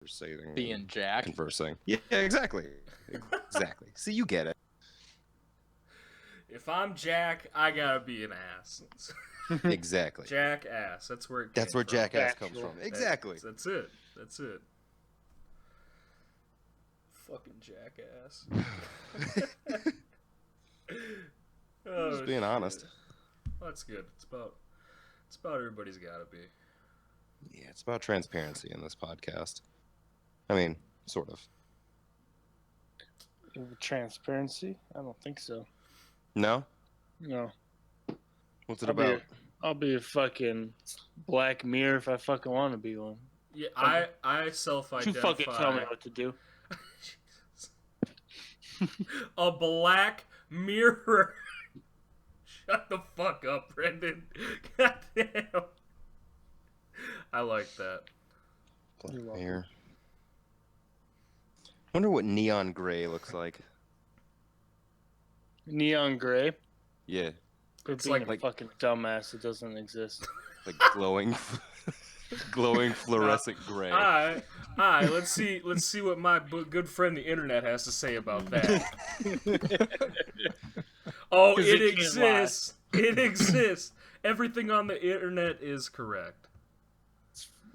conversing. Being Jack. Conversing. Yeah, exactly. Exactly. See, you get it. If I'm Jack, I gotta be an ass. Exactly. Jackass. That's where it came That's where from. jackass comes from. Exactly. That's it. That's it. Fucking jackass. Oh, Just being honest. Well, that's good. It's about everybody's gotta be. Yeah, it's about transparency in this podcast. I mean, sort of. Transparency? I don't think so. No? No. What's it about? I'll be a fucking Black Mirror if I fucking want to be one. Yeah, I self-identify. You fucking tell me what to do. A Black Mirror. Shut the fuck up, Brendan. God damn. I like that. Black Mirror. Wonder what neon gray looks like. Neon gray? Yeah. It's Being like a fucking dumbass. It doesn't exist. Like glowing fluorescent gray. All right. Let's see what my good friend the internet has to say about that. Oh, 'Cause it it can't exists. It exists. Everything on the internet is correct.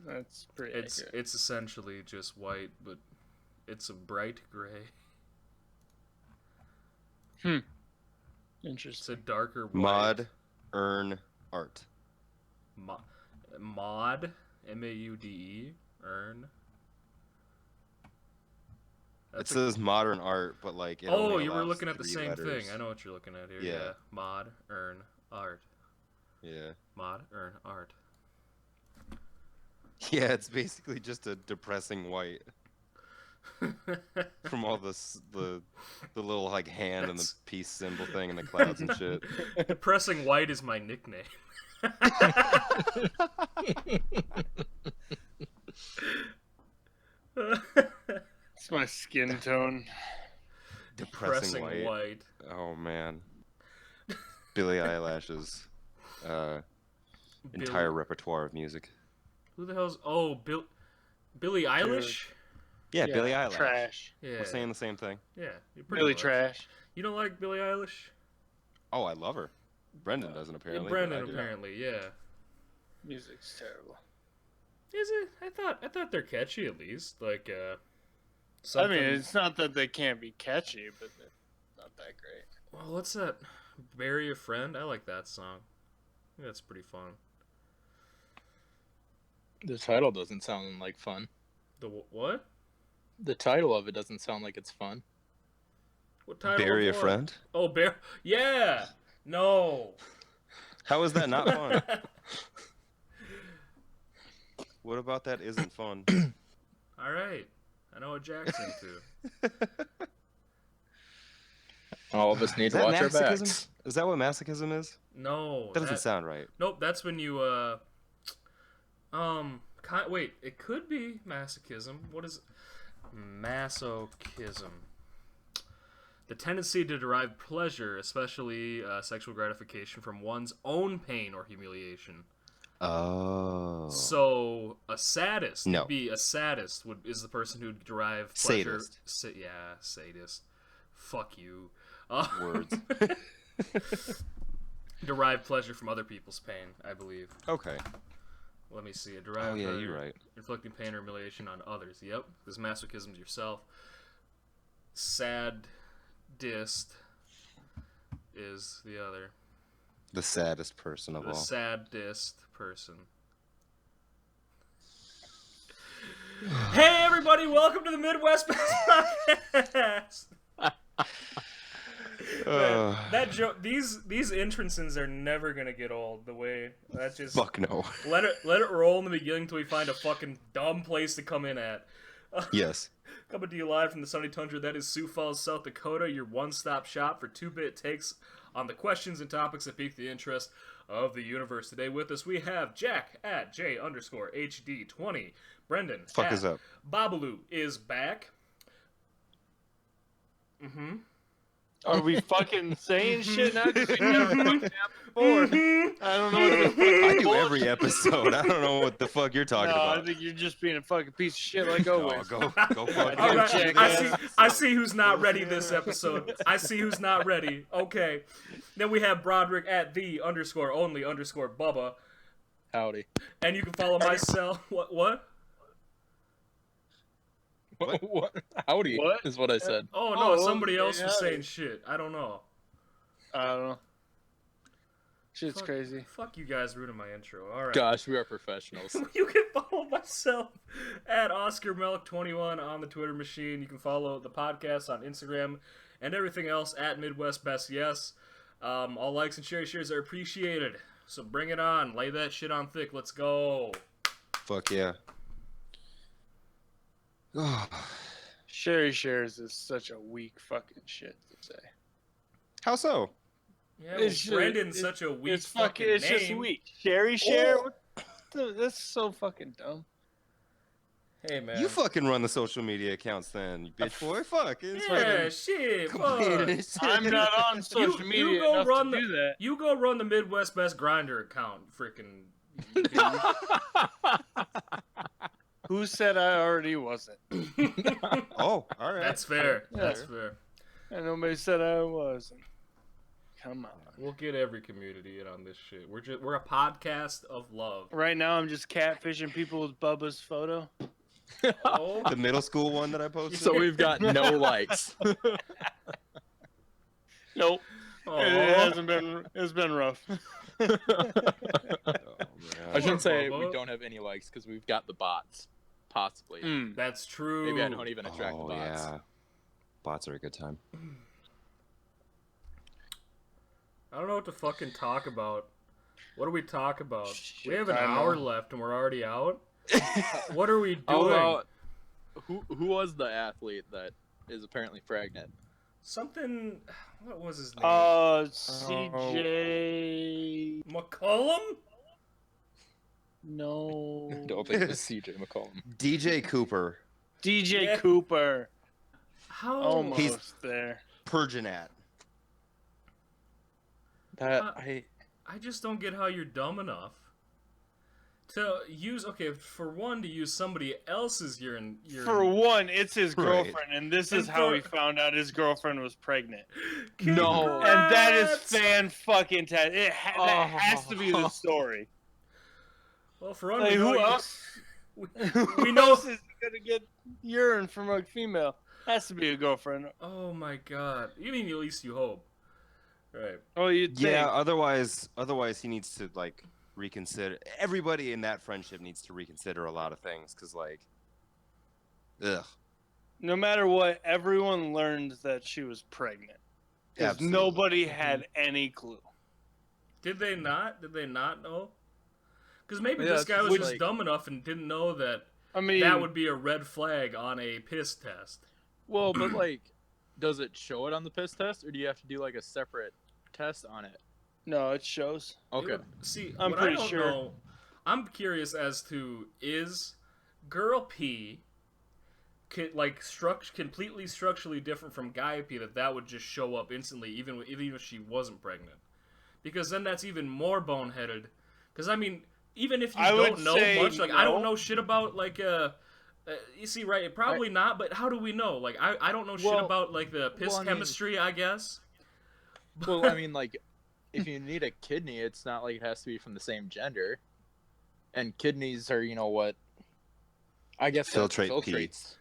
That's pretty accurate. It's essentially just white, but it's a bright gray. It's Interesting. a darker white. Modern art. Mod, M-A-U-D-E, earn. It says modern art, but like. It Oh, only you were allows looking at the 3 same letters. thing. I know what you're looking at here. Yeah. Mod, earn, art. Yeah. Mod, earn, art. Yeah, it's basically just a depressing white from all the little like hand and the That's- peace symbol thing and the clouds and shit. Depressing white is my nickname. It's my skin tone. Depressing white. Oh man. Billie Eilish's entire repertoire of music. Who the hell's... Oh, Billie Eilish? Yeah, Billie Eilish. Trash. Yeah. We're saying the same thing. Yeah. You're pretty Really much. trash. You don't like Billie Eilish? Oh, I love her. Brendan doesn't apparently. Yeah, but Brendan I do. apparently, yeah. Music's terrible. Is it? I thought they're catchy at least. Like I something... mean, it's not that they can't be catchy, but they're not that great. Well, what's that? Bury a Friend? I like that song. I think that's pretty fun. The title doesn't sound like fun. The what? The title of it doesn't sound like it's fun. What title? Bury a of what? friend? Oh, yeah. No. How is that not fun? What about that isn't fun? All right. I know what Jack's into. All of us need Is to that watch our backs. masochism? Is that what masochism is? No. That doesn't sound right. Nope, that's when you, wait, it could be masochism. What is masochism? The tendency to derive pleasure, especially sexual gratification, from one's own pain or humiliation. Oh. So a sadist, No. a sadist is the person who would derive pleasure. Sadist. Yeah, sadist. Fuck you. Words. Derive pleasure from other people's pain, I believe. Okay. Let me see. Derive Oh yeah, pleasure, you're right. inflicting pain or humiliation on others. Yep, because masochism is yourself. Sadist is the other. The saddest person of The all. saddest person. Hey everybody, welcome to the Midwest Podcast. That joke, these entrances are never gonna get old. The way that just Fuck no. let it roll in the beginning until we find a fucking dumb place to come in at. Yes. Coming to you live from the sunny tundra that is Sioux Falls, South Dakota, your one-stop shop for 2-bit takes on the questions and topics that pique the interest of the universe. Today with us we have Jack at J_HD20. Brendan Fuck at is up. Babalu is back. Are we fucking saying shit now? 'Cause we never fucking happened before. I don't know what the fuck. I do every episode. I don't know what the fuck you're talking No, I about. think you're just being a fucking piece of shit like No, always. go fuck All you. right, check I see who's not ready this episode. I see who's not ready. Okay. Then we have Broderick at _only_Bubba. Howdy. And you can follow myself. What? What? Howdy What? is what I said. Oh, no, Oh, somebody okay, else was howdy. saying shit. I don't know. I don't know. Shit's Fuck- crazy. Fuck you guys ruining my intro. All right. Gosh, we are professionals. You can follow myself at OscarMelk21 on the Twitter machine. You can follow the podcast on Instagram and everything else at Midwest Best Yes. All likes and shares are appreciated. So bring it on. Lay that shit on thick. Let's go. Fuck yeah. Sherry shares is such a weak fucking shit to say. How so? Yeah, well, It's- Brendan's it- such a weak It's fucking. fucking It's name. just weak. Sherry share. What the- that's so fucking dumb. Hey, man. You fucking run the social media accounts then, you bitch boy. Fuck. It's Yeah, fucking shit. complaining Fuck. and shit. I'm not on social You media go enough run to the- do that. You go run the Midwest Best Grinder account, freaking. Who said I already wasn't? Oh, all right. That's fair. Yeah. That's fair. And nobody said I wasn't. Come on. We'll get every community in on this shit. We're a podcast of love. Right now, I'm just catfishing people with Bubba's photo. Oh, The middle school one that I posted. So we've got no likes. Nope. aw. It hasn't been. It's been rough. Oh, man. I shouldn't say Bubba. we don't have any likes because we've got the bots. Possibly. Mm. That's true. Maybe I don't even attract Oh, the bots. yeah. Bots are a good time. I don't know what to fucking talk about. What do we talk about? We Shit, have an I hour know. left and we're already out. What are we doing? How about who was the athlete that is apparently pregnant? Something. What was his name? CJ. McCollum? No. I don't think it was CJ McCollum. DJ Cooper. DJ Yeah. Cooper. How? Almost He's- there. Perginat. That Uh, I just don't get how you're dumb enough to use. Okay, for one, to use somebody else's urine. For one, it's his Right. girlfriend, and this is And how for- he found out his girlfriend was pregnant. No. And that is Congrats! fan fucking that has to be the story. Well, for one, Like, we know who you- else? We Who know. else is gonna get urine from a female? Has to be a girlfriend. Oh my god! You mean at least you hope, right? Oh, you'd think. Yeah, otherwise he needs to like reconsider. Everybody in that friendship needs to reconsider a lot of things because like, ugh. No matter what, everyone learned that she was pregnant. Because Absolutely. nobody had any clue. Did they not? Did they not know? Because maybe Yeah, this guy was which, just like- dumb enough and didn't know that I mean, that would be a red flag on a piss test. Well, but like, does it show it on the piss test, or do you have to do like a separate test on it? no, it shows. Okay. See, I'm what pretty I don't sure. know, I'm curious as to is girl pee completely structurally different from guy pee that would just show up instantly even if she wasn't pregnant, because then that's even more boneheaded. Because I mean, even if you I would don't know say much, like I don't no. know shit about like you see, right? Probably not. But how do we know? Like I don't know shit Well- about like the piss well, I mean- chemistry. I guess. Well, I mean, like, if you need a kidney, it's not like it has to be from the same gender. And kidneys are, you know what? I guess that Filtrate pee. filtrates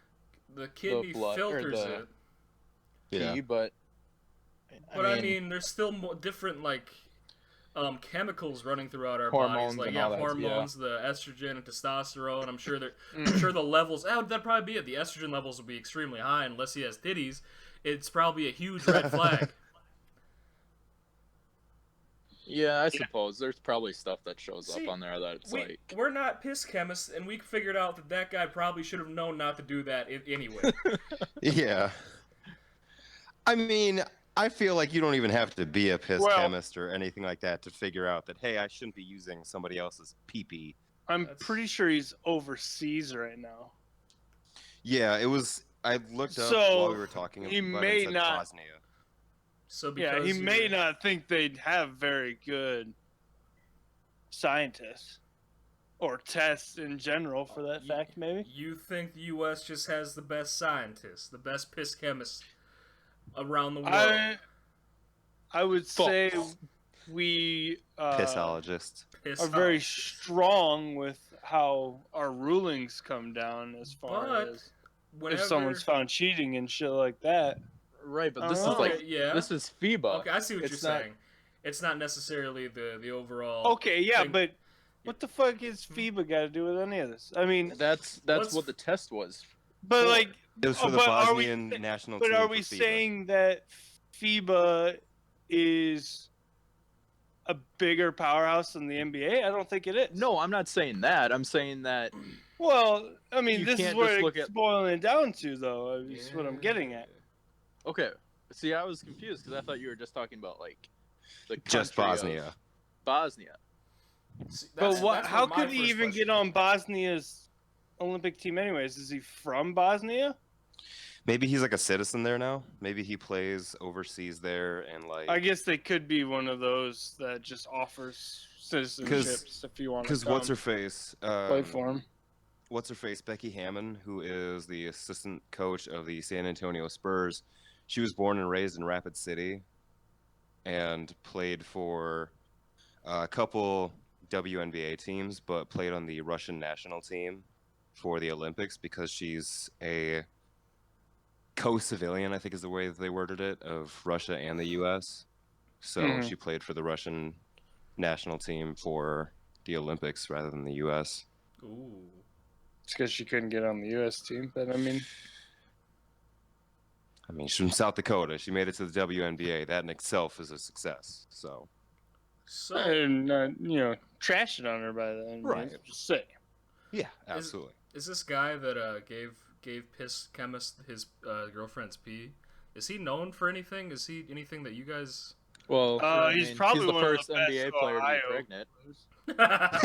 The kidney blood- or filters the- it. Yeah. pee, but But I mean, there's still different like chemicals running throughout our bodies, Hormones like and yeah, all that, hormones, the estrogen and testosterone. I'm sure Mm. the levels. That'd probably be it. The estrogen levels will be extremely high unless he has titties. It's probably a huge red flag. yeah, I suppose there's probably stuff that shows See, up on there that it's like. We're not piss chemists, and we figured out that guy probably should have known not to do that anyway. Yeah. I mean, I feel like you don't even have to be a piss Well- chemist or anything like that to figure out that, hey, I shouldn't be using somebody else's pee-pee. I'm That's- pretty sure he's overseas right now. Yeah, it was. I looked up So, while we were talking. he about it, may said not- Bosnia. So Yeah, because he may you're- not think they'd have very good scientists or tests in general for that fact, maybe. You think the U.S. just has the best scientists, the best piss chemists around the world? I would say False. we Pissologist. Piss are very off. strong with how our rulings come down as far But as Whenever... if someone's found cheating and shit like that. Right, but this is Oh. like Okay, yeah. this is FIBA. Okay, I see what It's you're not- saying. It's not necessarily the overall. Okay, yeah, thing. but what the fuck is FIBA got to do with any of this? I mean, That's What's- what the test was. but for. like, It was for the but are we- Bosnian national but team. are for we FIBA. saying that FIBA is a bigger powerhouse than the NBA? I don't think it is. No, I'm not saying that. I'm saying that Well, I mean, You this is can't what just look it's at- boiling down to, though. Is what I'm getting at. okay. See, I was confused because I thought you were just talking about like the Just country of Bosnia. Bosnia. See, But that's- what? that's How where my could he first even question get on came. Bosnia's Olympic team, anyways? Is he from Bosnia? Maybe he's like a citizen there now. Maybe he plays overseas there and like. I guess they could be one of those that just offers citizenships if you want to Because what's her face? play for him. What's her face? Becky Hammon, who is the assistant coach of the San Antonio Spurs. She was born and raised in Rapid City, and played for a couple WNBA teams, but played on the Russian national team for the Olympics because she's a co-civilian, I think is the way that they worded it, of Russia and the U.S. So Mhm. she played for the Russian national team for the Olympics rather than the U.S. Ooh. It's because she couldn't get on the U.S. team, but I mean, She's from South Dakota. She made it to the WNBA. That in itself is a success. So So and trashing on her by then. Right. Just say. yeah, absolutely. is this guy that gave piss chemist his girlfriend's pee? Is he known for anything? Is he anything that you guys? Well, He's probably the one of the first best NBA player to Ohio be pregnant.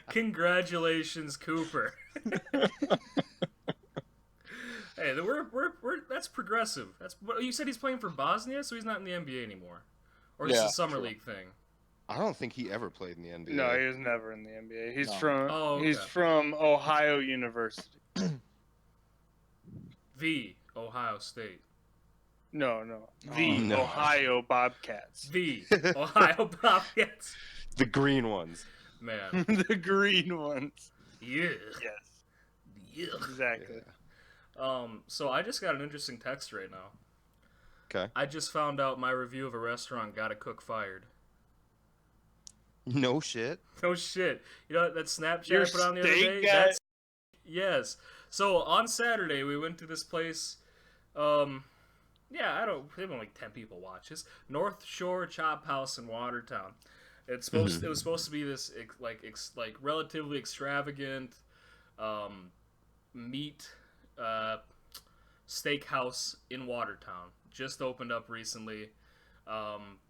Congratulations, Cooper. Hey, we're that's progressive. That's what you said. He's playing for Bosnia, so he's not in the NBA anymore, or it's Yeah, a summer true. league thing. I don't think he ever played in the NBA. No, he was never in the NBA. He's No. from Oh, he's okay. from Ohio University. The Ohio State. No. Oh, The no. Ohio Bobcats. The Ohio Bobcats. The green ones. Man. The green ones. Yeah. Yes, Yeah. exactly. So I just got an interesting text right now. Okay. I just found out my review of a restaurant got a cook fired. No shit. No shit. You know that Snapchat Your I put on the other steak day? guy- That's yes. So on Saturday we went to this place. Yeah, they have like 10 people watch this. North Shore Chop House in Watertown. It was supposed to be this like relatively extravagant meat steakhouse in Watertown. Just opened up recently.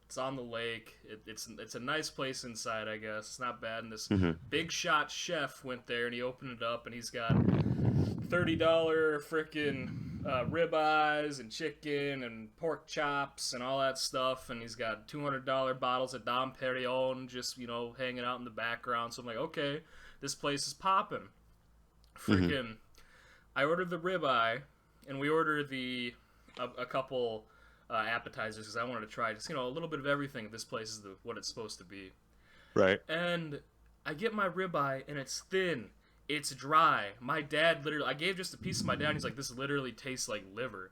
It's on the lake. It's a nice place inside, I guess. It's not bad. And this big shot chef went there and he opened it up and he's got $30 frickin' ribeyes and chicken and pork chops and all that stuff. And he's got $200 bottles of Dom Perignon just hanging out in the background. So I'm like, okay, this place is popping. Freaking, I ordered the ribeye, and we ordered a couple appetizers because I wanted to try just a little bit of everything. This place is what it's supposed to be. Right. And I get my ribeye, and it's thin, it's dry. My dad I gave just a piece to my dad. And he's like, this literally tastes like liver.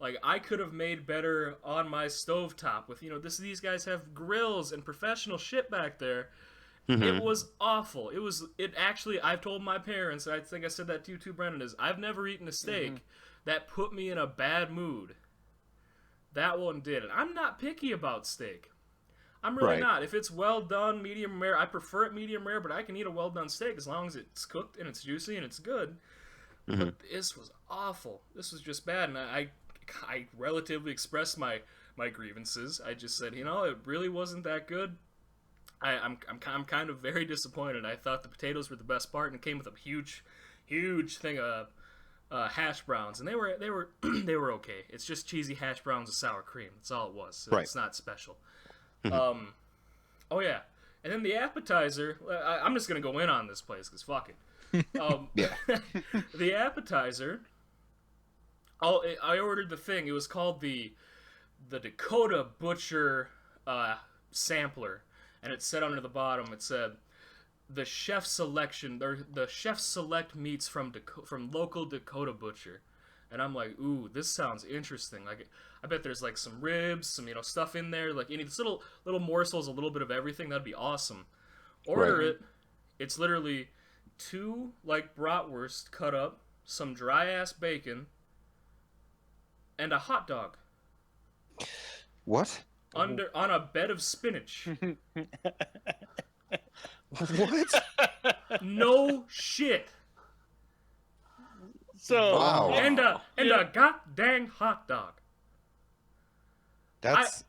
Like I could have made better on my stovetop with these guys have grills and professional shit back there. It was awful. It actually, I've told my parents, and I think I said that to you too, Brendan, is I've never eaten a steak that put me in a bad mood. That one did. And I'm not picky about steak. I'm really Right. not. If it's well done, medium rare, I prefer it medium rare, but I can eat a well done steak as long as it's cooked and it's juicy and it's good. But this was awful. This was just bad. And I relatively expressed my grievances. I just said, it really wasn't that good. I'm kind of very disappointed. I thought the potatoes were the best part, and it came with a huge thing of hash browns, and they were they were okay. It's just cheesy hash browns with sour cream. That's all it was. So Right. It's not special. Oh yeah, and then the appetizer. I'm just gonna go in on this place because fuck it. Yeah. The appetizer. I ordered the thing. It was called the Dakota Butcher sampler, and it said under the bottom. It said the chef selection or the chef select meats from local Dakota Butcher, and I'm like, ooh, this sounds interesting. Like, I bet there's like some ribs, some stuff in there, like any little morsels, a little bit of everything. That'd be awesome. Order Right. it. It's literally 2 like bratwurst cut up, some dry ass bacon, and a hot dog What? on a bed of spinach. What? No shit. So Wow. And a god dang hot dog. That's.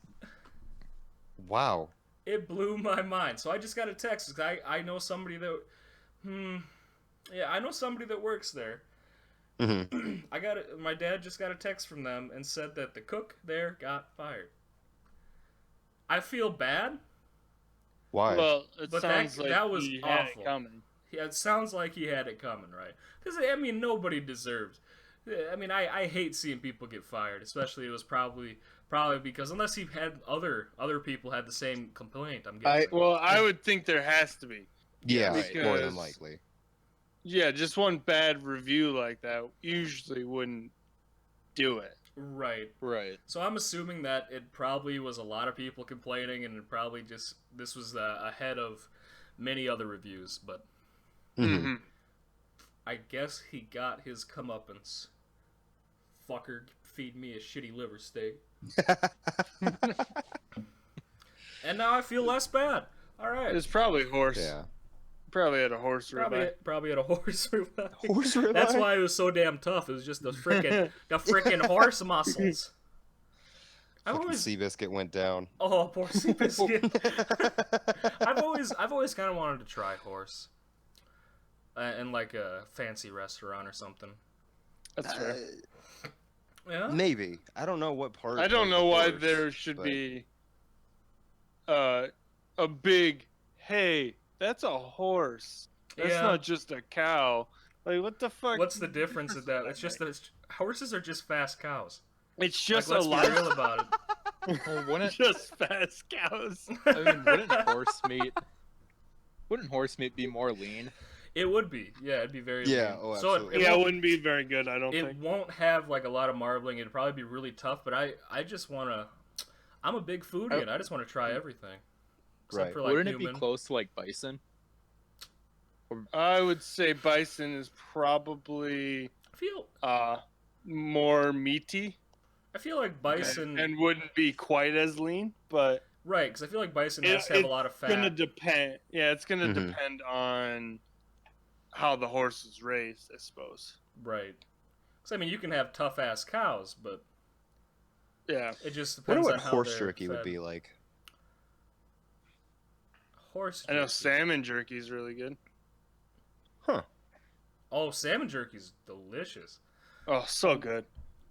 Wow. It blew my mind. So I just got a text. 'Cause I know somebody that. Yeah, I know somebody that works there. hmm My dad just got a text from them and said that the cook there got fired. I feel bad. Why? well, it But sounds like that was he had awful. it coming. Yeah, it sounds like he had it coming, right? Because I mean, nobody deserves. I mean, I hate seeing people get fired, especially it was probably because unless he had other people had the same complaint. I'm guessing. I would think there has to be. yeah, right. more than Because- likely. Yeah, just one bad review like that usually wouldn't do it. Right. Right. So I'm assuming that it probably was a lot of people complaining, and it probably just this was ahead of many other reviews. But Mhm. I guess he got his comeuppance. Fucker, feed me a shitty liver steak. And now I feel less bad. All right. It's probably horse. Yeah. Probably had a horse ribeye. Probably at a horse ribeye. Horse ribeye? That's why it was so damn tough. It was just the frickin' horse muscles. I've Fucking always Seabiscuit went down. oh poor Seabiscuit. I've always kind of wanted to try horse, in like a fancy restaurant or something. That's fair. Yeah. Maybe. I don't know what part. I don't of know the why horse, there should but- be a big, hey, that's a horse. That's Yeah. not just a cow. Like, what the fuck? What's the difference in that? It's just that horses are just fast cows. It's just Like, a let's be lot real about it. Well, wouldn't just fast cows. I mean wouldn't horse meat be more lean? It would be. Yeah, it'd be very. Yeah, lean. oh, so absolutely. it Yeah, it won't- wouldn't be very good, I don't it think. won't have like a lot of marbling. It'd probably be really tough. But I just want to. I'm a big foodie, and I just want to try everything. Except Right. for like Wouldn't human. it be close to like bison? I would say bison is probably I more meaty feel like bison. and wouldn't be quite as lean, but Right, because I feel like bison It- has to have a it's lot of fat. gonna depend. Yeah, it's gonna Mhm. depend on how the horse is raised, I suppose. Right. Because I mean, you can have tough ass cows, but Yeah. it just I wonder depends what on how horse they're jerky would fed. be like. Horse. I know jerky. salmon jerky is really good. Oh, salmon jerky's delicious. Oh, so good.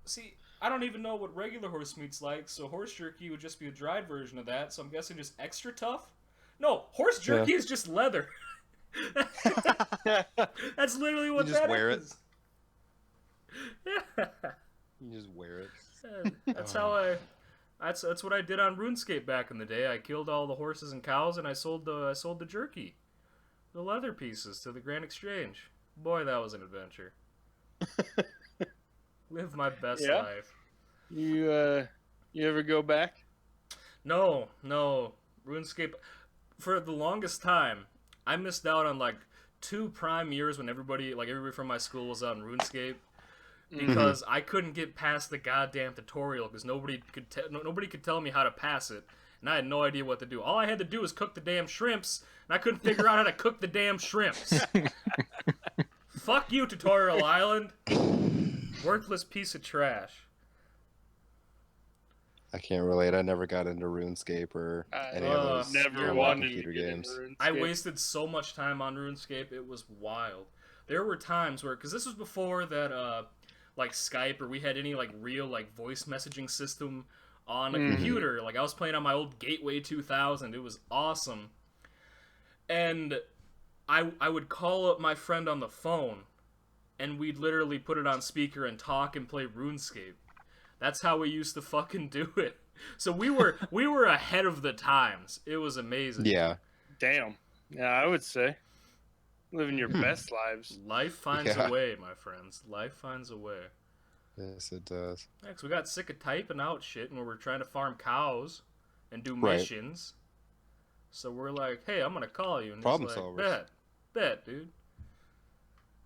See, I don't even know what regular horse meat's like, so horse jerky would just be a dried version of that. So I'm guessing just extra tough. No, horse jerky is just leather. That's literally what just that wear it. is. Yeah. You just wear it. That's how I. That's what I did on RuneScape back in the day. I killed all the horses and cows, and I sold the jerky, the leather pieces to the Grand Exchange. Boy, that was an adventure. Live my best Yeah? life. You ever go back? No. RuneScape. For the longest time, I missed out on like 2 prime years when everybody from my school was on RuneScape. Because I couldn't get past the goddamn tutorial because nobody could tell me how to pass it, and I had no idea what to do. All I had to do was cook the damn shrimps, and I couldn't figure out how to cook the damn shrimps. Fuck you, Tutorial Island. Worthless piece of trash. I can't relate. I never got into RuneScape or any of those Never You're wanted to computer get games. into RuneScape. I wasted so much time on RuneScape, it was wild. There were times where, because this was before that like Skype or we had any like real like voice messaging system on a Mhm. computer. Like I was playing on my old Gateway 2000. It was awesome. And I would call up my friend on the phone and we'd literally put it on speaker and talk and play RuneScape. That's how we used to fucking do it. So we were ahead of the times. It was amazing. Yeah. Damn. Yeah, I would say living your Hmm. best lives. Life finds Yeah. a way, my friends. Life finds a way. Yes, it does. Yeah, 'cause we got sick of typing out shit and we were trying to farm cows and do Right. missions. So we're like, hey, I'm gonna call you. And Problem he's like, solvers. bet, dude.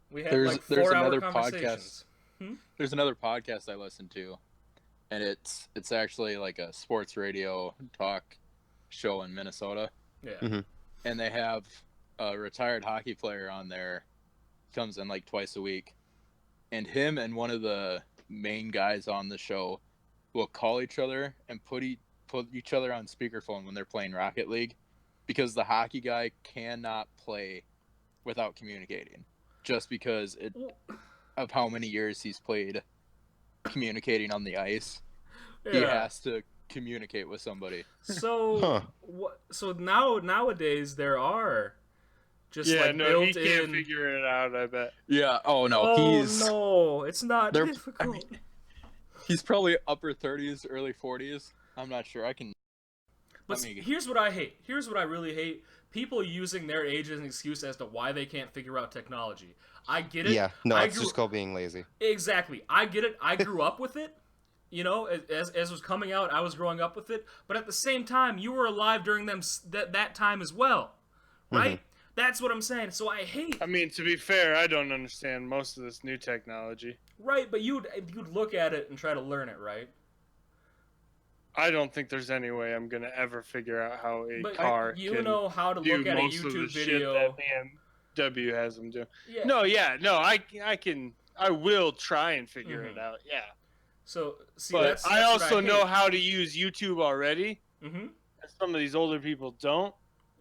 We had There's like 4-hour another conversations. There's another podcast I listen to, and it's actually like a sports radio talk show in Minnesota, Yeah. Mhm. and they have a retired hockey player on there, comes in like twice a week, and him and one of the main guys on the show will call each other and put each other on speakerphone when they're playing Rocket League, because the hockey guy cannot play without communicating, just because of how many years he's played communicating on the ice. He Yeah. has to communicate with somebody. So Huh. so nowadays there are just Yeah, like no, he built can't in. figure it out. I bet. Yeah. Oh no, Oh he's no, it's not they're- difficult. I mean, he's probably upper 30s, early 40s. I'm not sure. I can. But Let me- here's what I hate. Here's what I really hate. People using their age as an excuse as to why they can't figure out technology. I get it. Yeah. No, I it's just called being lazy. Exactly. I get it. I grew up with it. You know, as was coming out, I was growing up with it. But at the same time, you were alive during that time as well, right? That's what I'm saying. So I hate. I mean, to be fair, I don't understand most of this new technology. Right, but you'd look at it and try to learn it, right? I don't think there's any way I'm gonna ever figure out how a But car you can know how to do look at a most of the YouTube shit video. that BMW has them do. Yeah. No, I will try and figure it out. Yeah, So see, but that's I what also know hate. how to use YouTube already. Mm-hmm. And some of these older people don't.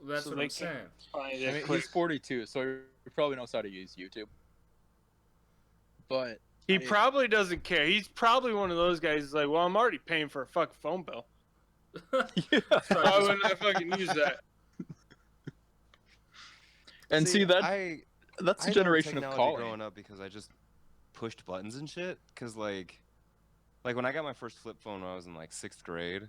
That's So what they I'm can't- saying. Find I it mean, quick. he's 42, so he probably knows how to use YouTube. But He I mean, probably doesn't care. He's probably one of those guys who's like, well, I'm already paying for a fucking phone bill. yeah. Why wouldn't I fucking use that? And see that I that's a I learned generation of technology calling. growing up because I just pushed buttons and shit. Cause like when I got my first flip phone when I was in like 6th grade,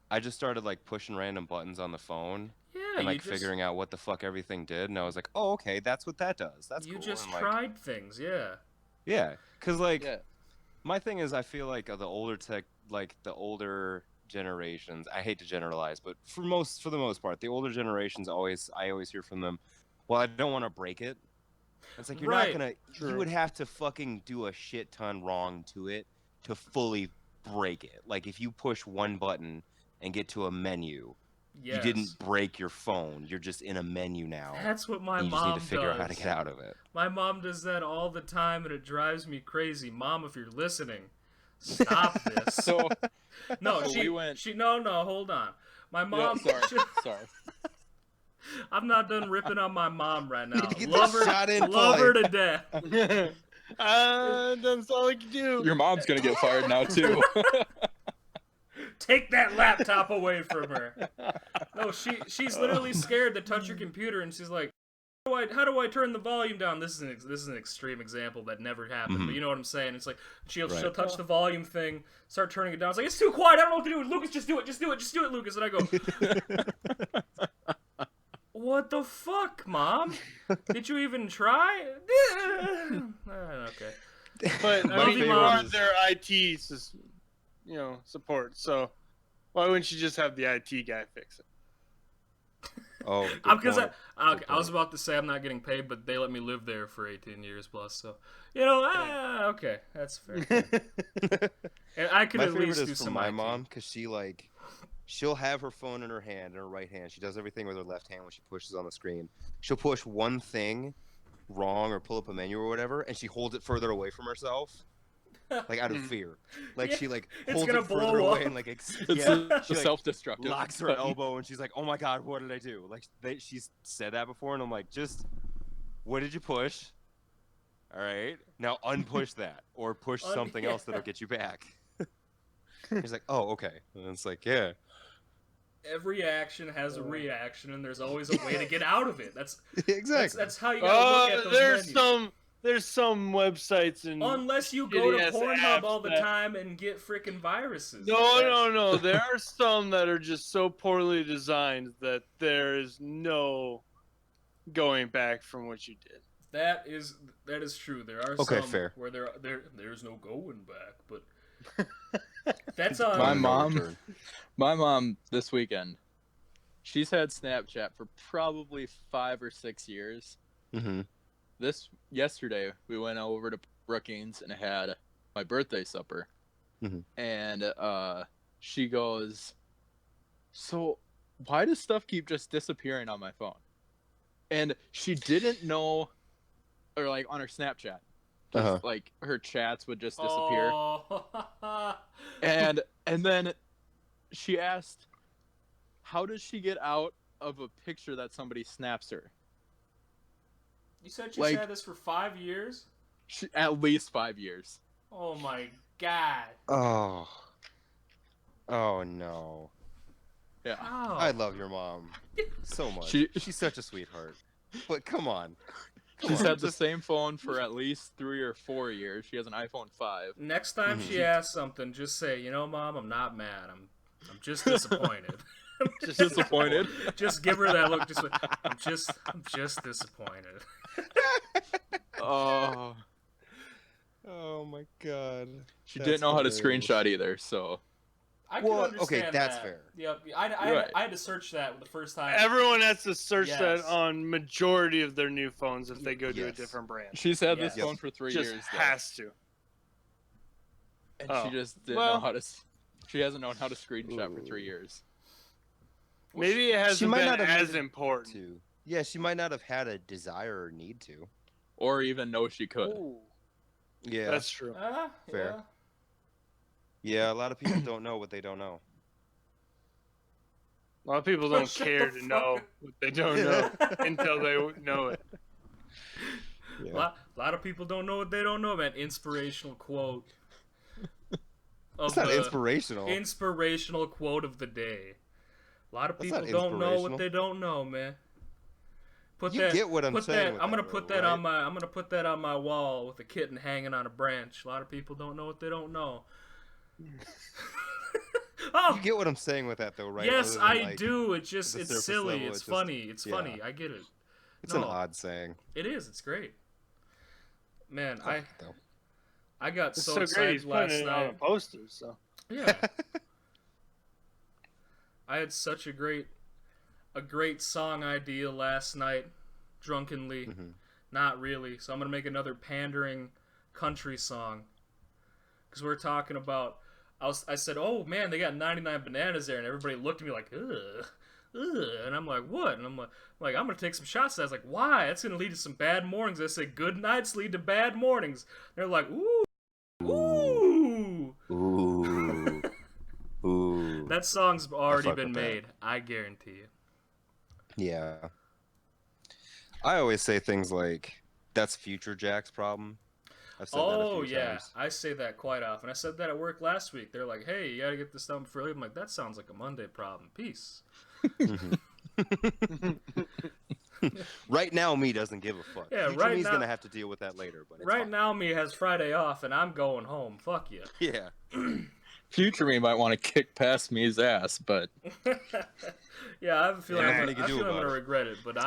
I just started like pushing random buttons on the phone Yeah, and you like just, figuring out what the fuck everything did. And I was like, oh, okay, that's what that does. That's you cool. just and, like, tried things, yeah. Yeah, cause like Yeah. my thing is, I feel like the older generations. I hate to generalize, but for the most part, the older generations I always hear from them. Well, I don't want to break it. It's like you're Right. not gonna. True. You would have to fucking do a shit ton wrong to it to fully break it. Like if you push one button and get to a menu, Yes. you didn't break your phone. You're just in a menu now. That's what my and you just mom need to figure does. out how to get out of it. My mom does that all the time, and it drives me crazy. Mom, if you're listening, stop this. So no, so she we went- no, hold on. My mom. sorry. I'm not done ripping on my mom right now. Get Love this her, shot in, love Paulie. her to death. That's all I can do. Your mom's gonna get fired now too. Take that laptop away from her. No, she's literally scared to touch her computer, and she's like, "How do I turn the volume down?" This is an extreme example that never happened, but Mhm. you know what I'm saying. It's like she'll Right. touch the volume thing, start turning it down. It's like it's too quiet. I don't know what to do. Lucas, just do it, Lucas. And I go, "What the fuck, Mom? Did you even try?" Okay. But Love I mean, you, you Mom. are their IT, support. So why wouldn't you just have the IT guy fix it? Oh, Because good I was point. about to say I'm not getting paid, but they let me live there for 18 years plus. So, you know, okay, that's fair. And I could My at favorite least is do from some my IT. mom because she'll have her phone in her hand, in her right hand. She does everything with her left hand when she pushes on the screen. She'll push one thing wrong or pull up a menu or whatever, and she holds it further away from herself, like out of fear. Like Yeah, she like it's holds gonna it further blow away up. and like It's yeah, the she like self-destructive. locks her button. elbow and she's like, "Oh my god, what did I do?" Like she's said that before, and I'm like, "Just what did you push? All right. Now unpush that or push something else that'll get you back. He's like, oh, okay. And it's like, yeah. Every action has a reaction, and there's always a way to get out of it. That's Exactly. that's how you gotta look at those menus. There's some websites and Unless you go to shitty-ass Pornhub apps all the that- time and get freaking viruses. No. There are some that are just so poorly designed that there is no going back from what you did. That is true. There are Okay, some fair. where there's no going back, but that's on My mom this weekend, she's had Snapchat for probably 5 or 6 years. Mm-hmm. Yesterday we went over to Brookings and had my birthday supper, and she goes, "So why does stuff keep just disappearing on my phone?" And she didn't know, or like on her Snapchat, like her chats would just disappear. Oh. And then she asked, "How does she get out of a picture that somebody snaps her?" You said she's had this for 5 years? At least 5 years. Oh my god. Oh. Oh no. Yeah. How? I love your mom so much. She's such a sweetheart. But come on. She's had the same phone for at least 3 or 4 years. She has an iPhone 5. Next time she asks something, just say, "You know, Mom, I'm not mad. I'm just disappointed." Just disappointed. Just give her that look. Just like, I'm just disappointed. Oh. Oh my god. She didn't know how to screenshot either, so. I can understand okay, that's that. fair. Yep, I had to search that the first time. Everyone has to search that Yes. on majority of their new phones if they go to a different brand. She's had this Yes. phone for 3 Just years. has to. And she just didn't know how to. She hasn't known how to screenshot for 3 years. Maybe it hasn't might been not have as needed important. To. Yeah, she might not have had a desire or need to. Or even know she could. Ooh, Yeah. that's true. Fair. Yeah, a lot of people don't know what they don't know. A lot of people don't Shut care the to know fuck what they don't know until they know it. Yeah. A lot of people don't know what they don't know, man. Inspirational quote. It's not inspirational. Inspirational quote of the day. A lot of That's people not don't know what inspirational. they don't know, man. Put You that, get what I'm put saying That, with I'm gonna that, put though, that right? on my. I'm gonna put that on my wall with a kitten hanging on a branch. A lot of people don't know what they don't know. Oh, You get what I'm saying with that, though, right? yes, Other than, I like, do. It's just the it's surface silly. level, It's it's just- funny. It's yeah. funny. I get it. It's an No. odd saying. It is. It's great. Man, I like it, though. I got It's so so great. excited He's last putting it on a night. poster. So Yeah. I had such a great song idea last night, drunkenly. Not really. So I'm gonna make another pandering country song. Cause we're talking about. I said, "Oh man, they got 99 bananas there," and everybody looked at me like, "Ugh, ugh," and I'm like, "What?" And I'm like, "I'm gonna take some shots." I was like, "Why? That's gonna lead to some bad mornings." I said, "Good nights lead to bad mornings." They're like, "Ooh, ooh." Ooh. Ooh. That song's already fuck been with that. made. I guarantee you. Yeah. I always say things like, "That's Future Jack's problem." I've said that a Oh few yeah, times. I say that quite often. I said that at work last week. They're like, "Hey, you gotta get this done before." I'm like, "That sounds like a Monday problem." Peace. Right now, me doesn't give a fuck. Yeah, Future right me's now- gonna have to deal with that later, but it's Right fine. now, me has Friday off, and I'm going home. Fuck you. Yeah. Future me might want to kick past me's ass, but Yeah, I have a feeling Yeah, I'm nothing gonna, you can do about it. regret it, but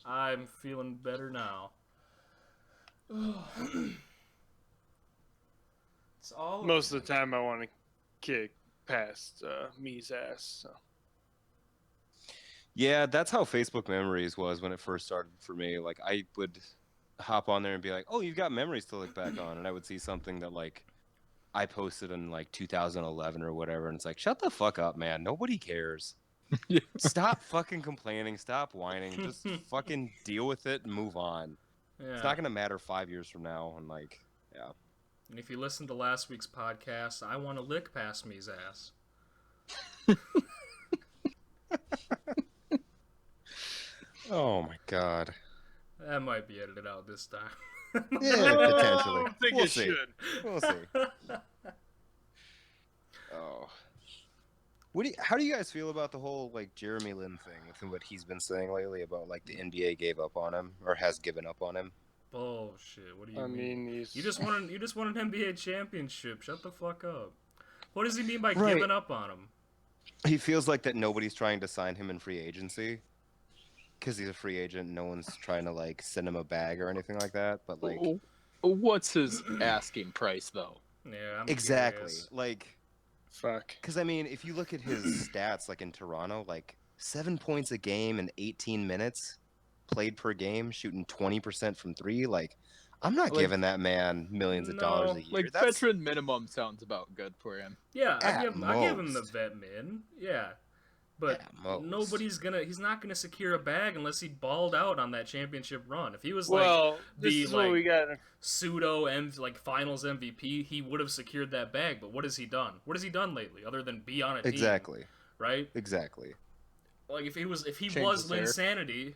I'm feeling better now. It's all most of the time, I want to kick past me's ass. So. Yeah, that's how Facebook Memories was when it first started for me. Like, I would hop on there and be like, "Oh, you've got memories to look back on," and I would see something that like I posted in like 2011 or whatever, and it's like, shut the fuck up, man. Nobody cares. Stop fucking complaining. Stop whining. Just fucking deal with it and move on. Yeah. It's not gonna matter 5 years from now. And like, yeah. And if you listen to last week's podcast, I want to lick past me's ass. Oh my god. That might be edited out this time. Yeah, potentially. I don't think We'll it see. should. We'll see. Oh. How do you guys feel about the whole like Jeremy Lin thing with what he's been saying lately about like the NBA gave up on him or has given up on him? Bullshit. What do you I mean? mean, he's You just won an NBA championship. Shut the fuck up. What does he mean by Right. giving up on him? He feels like that nobody's trying to sign him in free agency because he's a free agent. No one's trying to like send him a bag or anything like that. But like, What's his asking price though? Yeah, I'm exactly. curious. Like, fuck. because I mean, if you look at his stats, like in Toronto, like 7 points a game in 18 minutes played per game, shooting 20% from three. Like, I'm not Like, giving that man millions of dollars no, a year. Like That's veteran minimum sounds about good for him. Yeah, I At give him the most. vet min. Yeah. But At most. he's not gonna secure a bag unless he balled out on that championship run. If he was like Well, this the, is what we like, got. pseudo like finals MVP, he would have secured that bag. But what has he done? What has he done lately other than be on a team? exactly. Right? Exactly. Like if he was Change was his hair. Linsanity,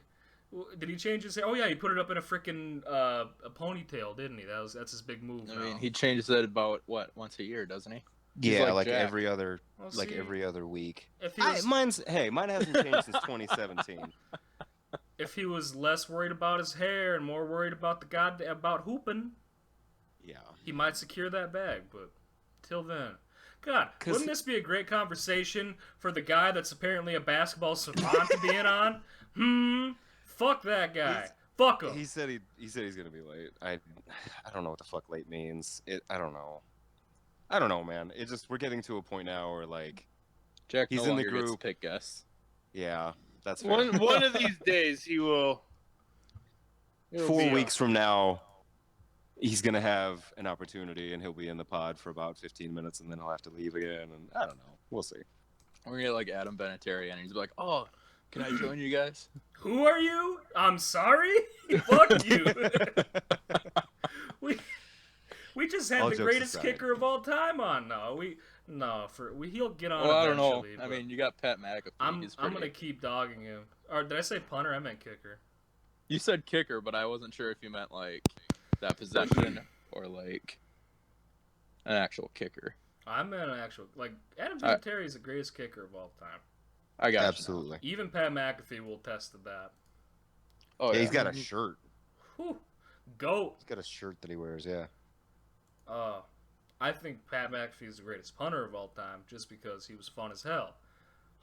did he change his hair? Oh yeah, he put it up in a freaking a ponytail, didn't he? That's his big move. I now. mean, he changes it about once a year, doesn't he? He's Yeah, like like Jack. every other Well, like see, every other week. If he was, Mine hasn't changed since 2017. if he was less worried about his hair and more worried about about hooping, Yeah. he might secure that bag. But till then, God, 'Cause wouldn't this be a great conversation for the guy that's apparently a basketball savant to be in on? Fuck that guy. Fuck him. He said he's gonna be late. I don't know what the fuck late means. I don't know. I don't know, man. It's just we're getting to a point now where like Jack He's no in the longer gets to group. pick guests. yeah, that's fair. One of these days he will. It'll 4 be weeks from now, he's gonna have an opportunity and he'll be in the pod for about 15 minutes and then he'll have to leave again. And I don't know. We'll see. We're gonna get like Adam Vinatieri, and he's like, "Oh, can I join you guys?" Who are you? I'm sorry. Fuck you. we just had All the jokes greatest aside. kicker of all time on. He'll get on. Well, I don't know. eventually, I but mean, you got Pat McAfee. I'm He's gonna pretty- keep dogging him. Or did I say punter? I meant kicker. You said kicker, but I wasn't sure if you meant like that possession or like an actual kicker. I meant an actual Adam Vinatieri is the greatest kicker of all time. I got Absolutely. Even Pat McAfee will test to that. Oh yeah, yeah, he's got a shirt. Whew. Goat. He's got a shirt that he wears. Yeah. I think Pat McAfee is the greatest punter of all time just because he was fun as hell.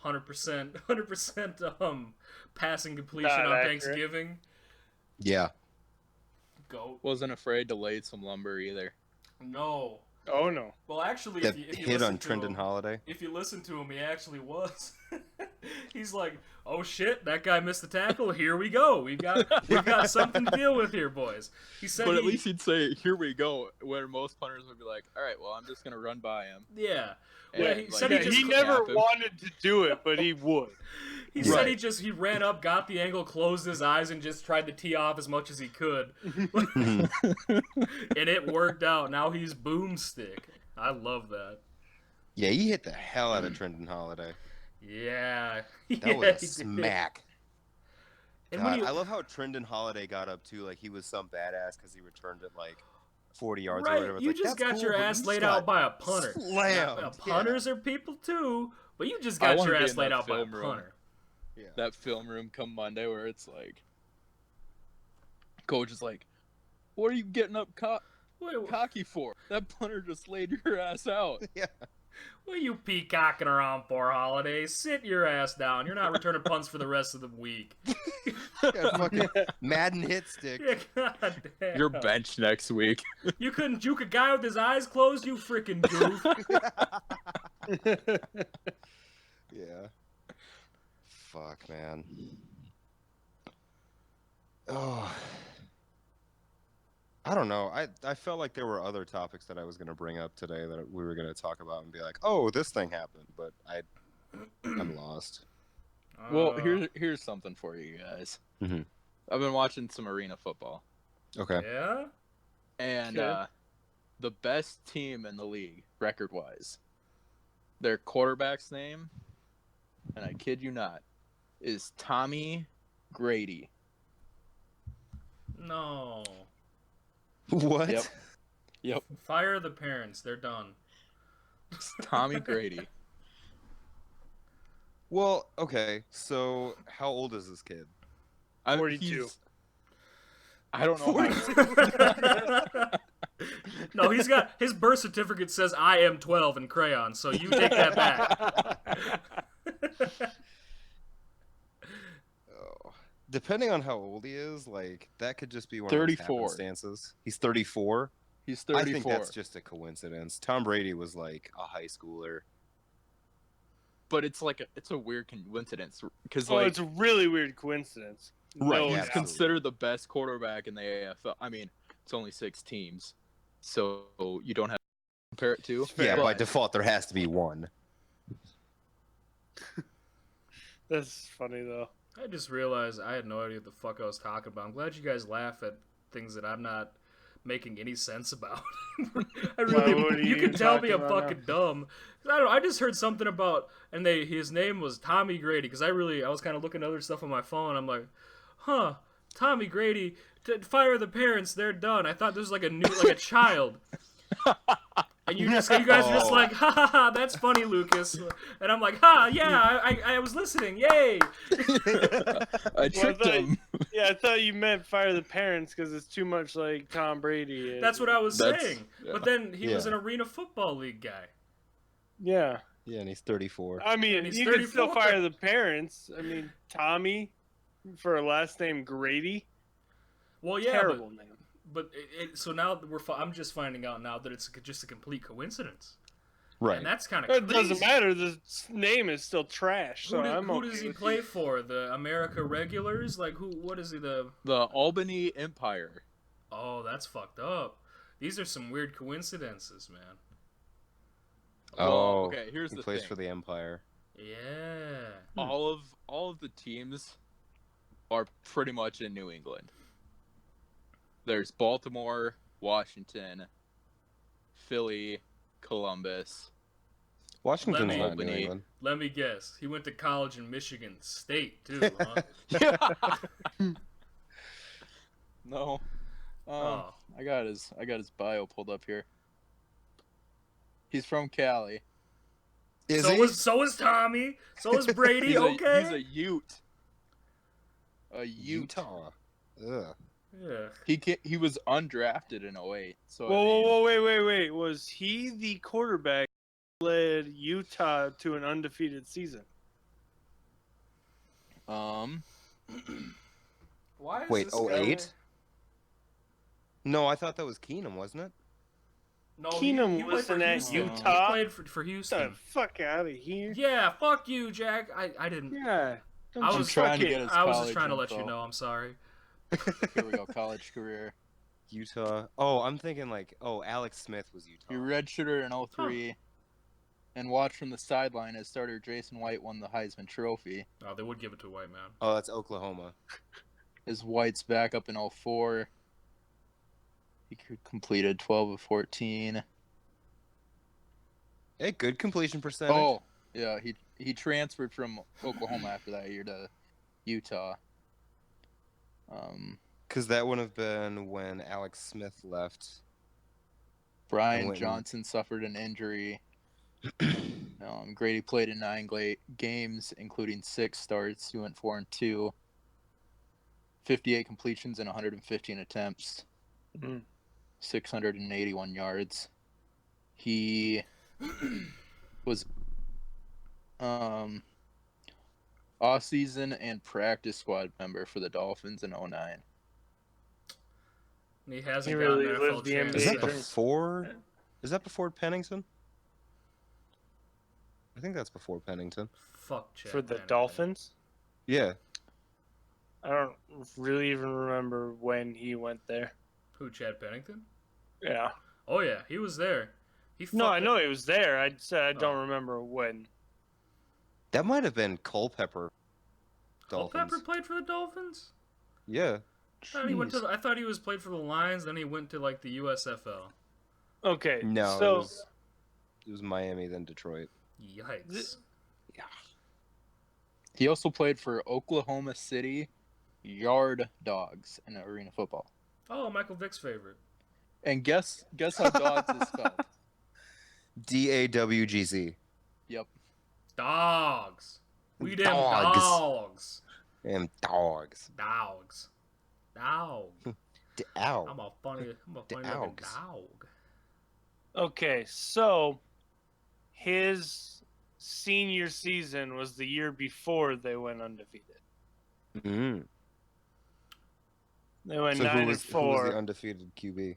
100% passing completion Not on accurate. Thanksgiving. Yeah. Goat. wasn't afraid to lay some lumber either. No. Oh no. Well, actually, That if you hit listen on to Trendon him, Holiday. if you listen to him, he actually was. He's like, "Oh shit, that guy missed the tackle. Here we go. We've got something to deal with here, boys." He said, But at least he'd say, "Here we go," where most punters would be like, "All right, well, I'm just gonna run by him." "Yeah." And, Yeah, he like, said Yeah, he just he cl- never cap him. wanted to do it, but he would. He said Right. he ran up, got the angle, closed his eyes, and just tried to tee off as much as he could, and it worked out. Now he's boomstick. I love that. Yeah, he hit the hell out of Trendon Holiday. Yeah, That yeah, was a he did. smack. And when God, you- I love how Trendon Holiday got up too. Like he was some badass because he returned it like 40 yards or right, whatever. It's you like, just that's got cool, your but you ass just laid got out by a punter. slammed. Now, punters are people too, but you just I got wanna your be ass in laid that out by a film room. punter. Yeah. That film room come Monday where it's like, coach is like, "What are you getting up Wait, cocky for? That punter just laid your ass out." Yeah. what are you peacocking around for, Holiday? Sit your ass down. You're not returning punts for the rest of the week. Got fucking Madden hit stick. Yeah, God damn. You're benched next week. You couldn't juke a guy with his eyes closed, you freaking goof. Yeah. Fuck, man. Oh. I don't know. I felt like there were other topics that I was going to bring up today that we were going to talk about and be like, oh, this thing happened, but I'm lost. Well, Uh, here's something for you guys. Mhm. I've been watching some arena football, Okay. Yeah? and Okay. the best team in the league, record-wise, their quarterback's name, and I kid you not, is Tommy Grady. No. What? Yep. Yep. Fire the parents. They're done. It's Tommy Grady. Well, okay. So, how old is this kid? 42. I don't know. No, he's got his birth certificate says I am 12 in crayon, so you take that back. Oh. Depending on how old he is, like that could just be one of 34. those happenstances. He's 34. He's 34. I think that's just a coincidence. Tom Brady was like a high schooler. But it's a weird coincidence because Oh, it's a really weird coincidence. Right, No yeah, he's doubt. absolutely. considered the best quarterback in the AFL. I mean, it's only 6 teams, so you don't have to compare it to. Yeah, But by default there has to be one. That's funny though. I just realized I had no idea what the fuck I was talking about. I'm glad you guys laugh at things that I'm not making any sense about. I What are really, you you can tell me talking I'm about fucking dumb. I don't know. I just heard something about, and his name was Tommy Grady because I was kind of looking at other stuff on my phone. I'm like, huh, Tommy Grady, fire the parents. They're done. I thought this was like a child. And you guys are just like, ha ha ha, that's funny, Lucas. And I'm like, ha, yeah, I was listening, yay. I tricked thought- him. Yeah, I thought you meant fire the parents because it's too much like Tom Brady. That's what I was That's- saying. yeah. But then he was Yeah. an Arena Football League guy. Yeah, Yeah, and he's 34. I mean, he's you can still 34. fire the parents. I mean, Tommy for a last name Grady. Well, yeah, Terrible name. but so now I'm just finding out now that it's just a complete coincidence. Right. And that's kind of It crazy. doesn't matter. The name is still trash. So I'm Who okay does he with play it. for? The America Regulars? Like who? What is he? The Albany Empire. Oh, that's fucked up. These are some weird coincidences, man. Oh, okay, here's he the plays thing. for the Empire. Yeah. All of the teams are pretty much in New England. There's Baltimore, Washington, Philly, Columbus. Washington's Lemmy. not New Albany. England. Let me guess. He went to college in Michigan State too, huh? No. Oh. I got his bio pulled up here. He's from Cali. Is so he? is Tommy. So is Brady. He's Okay. he's a Ute. A Ute. Utah. Ugh. Yeah. He was undrafted in 08. So I Whoa, mean, wait. Was he the quarterback who led Utah to an undefeated season? um, Why is Wait, this guy- 08? No, I thought that was Keenum, wasn't it? No, Keenum he played wasn't for at Houston. Utah. He played for Get Houston. the fuck out of here. Yeah, fuck you, Jack. I didn't. Yeah. Don't I you was trying to fucking- get his I was just college trying to let you info. know. I'm sorry. Here we go. College career. Utah. Oh, I'm thinking like, Alex Smith was Utah. He redshirted in 03 and watched from the sideline as starter Jason White won the Heisman Trophy. Oh, they would give it to a white man. Oh, that's Oklahoma. As White's backup in 04. He completed 12 of 14. Hey, good completion percentage. Oh, yeah. He transferred from Oklahoma after that year to Utah. Because that would have been when Alex Smith left. Brian Went- Johnson suffered an injury. Grady played in 9 games, including 6 starts. He went 4-2. 58 completions and 115 attempts. Mhm. 681 yards. He was off-season and practice squad member for the Dolphins in 09. And he hasn't He gotten really an lived NFL the chance Is NBA that yet. dream. before? Is that before Pennington? I think that's before Pennington. Fuck Chad For the Pennington. Dolphins? Yeah. I don't really even remember when he went there. Who, Chad Pennington? Yeah. Oh yeah, he was there. He No, I fucked- know he was there. I said I don't Oh. remember when. That might have been Culpepper. Dolphins. Culpepper played for the Dolphins. Yeah. I thought he was played for the Lions. Then he went to like the USFL. Okay. No, So it was Miami, then Detroit. Yikes. He also played for Oklahoma City Yard Dogs in arena football. Oh, Michael Vick's favorite. And guess how dogs is spelled. DAWGZ. Yep. Dogs. We them Dogs. dogs. And dogs. Dogs. Dog. Ow. I'm a funny looking Dogs. dog. Okay, so his senior season was the year before they went undefeated. Mm. They went So 9 who was and 4. the undefeated QB?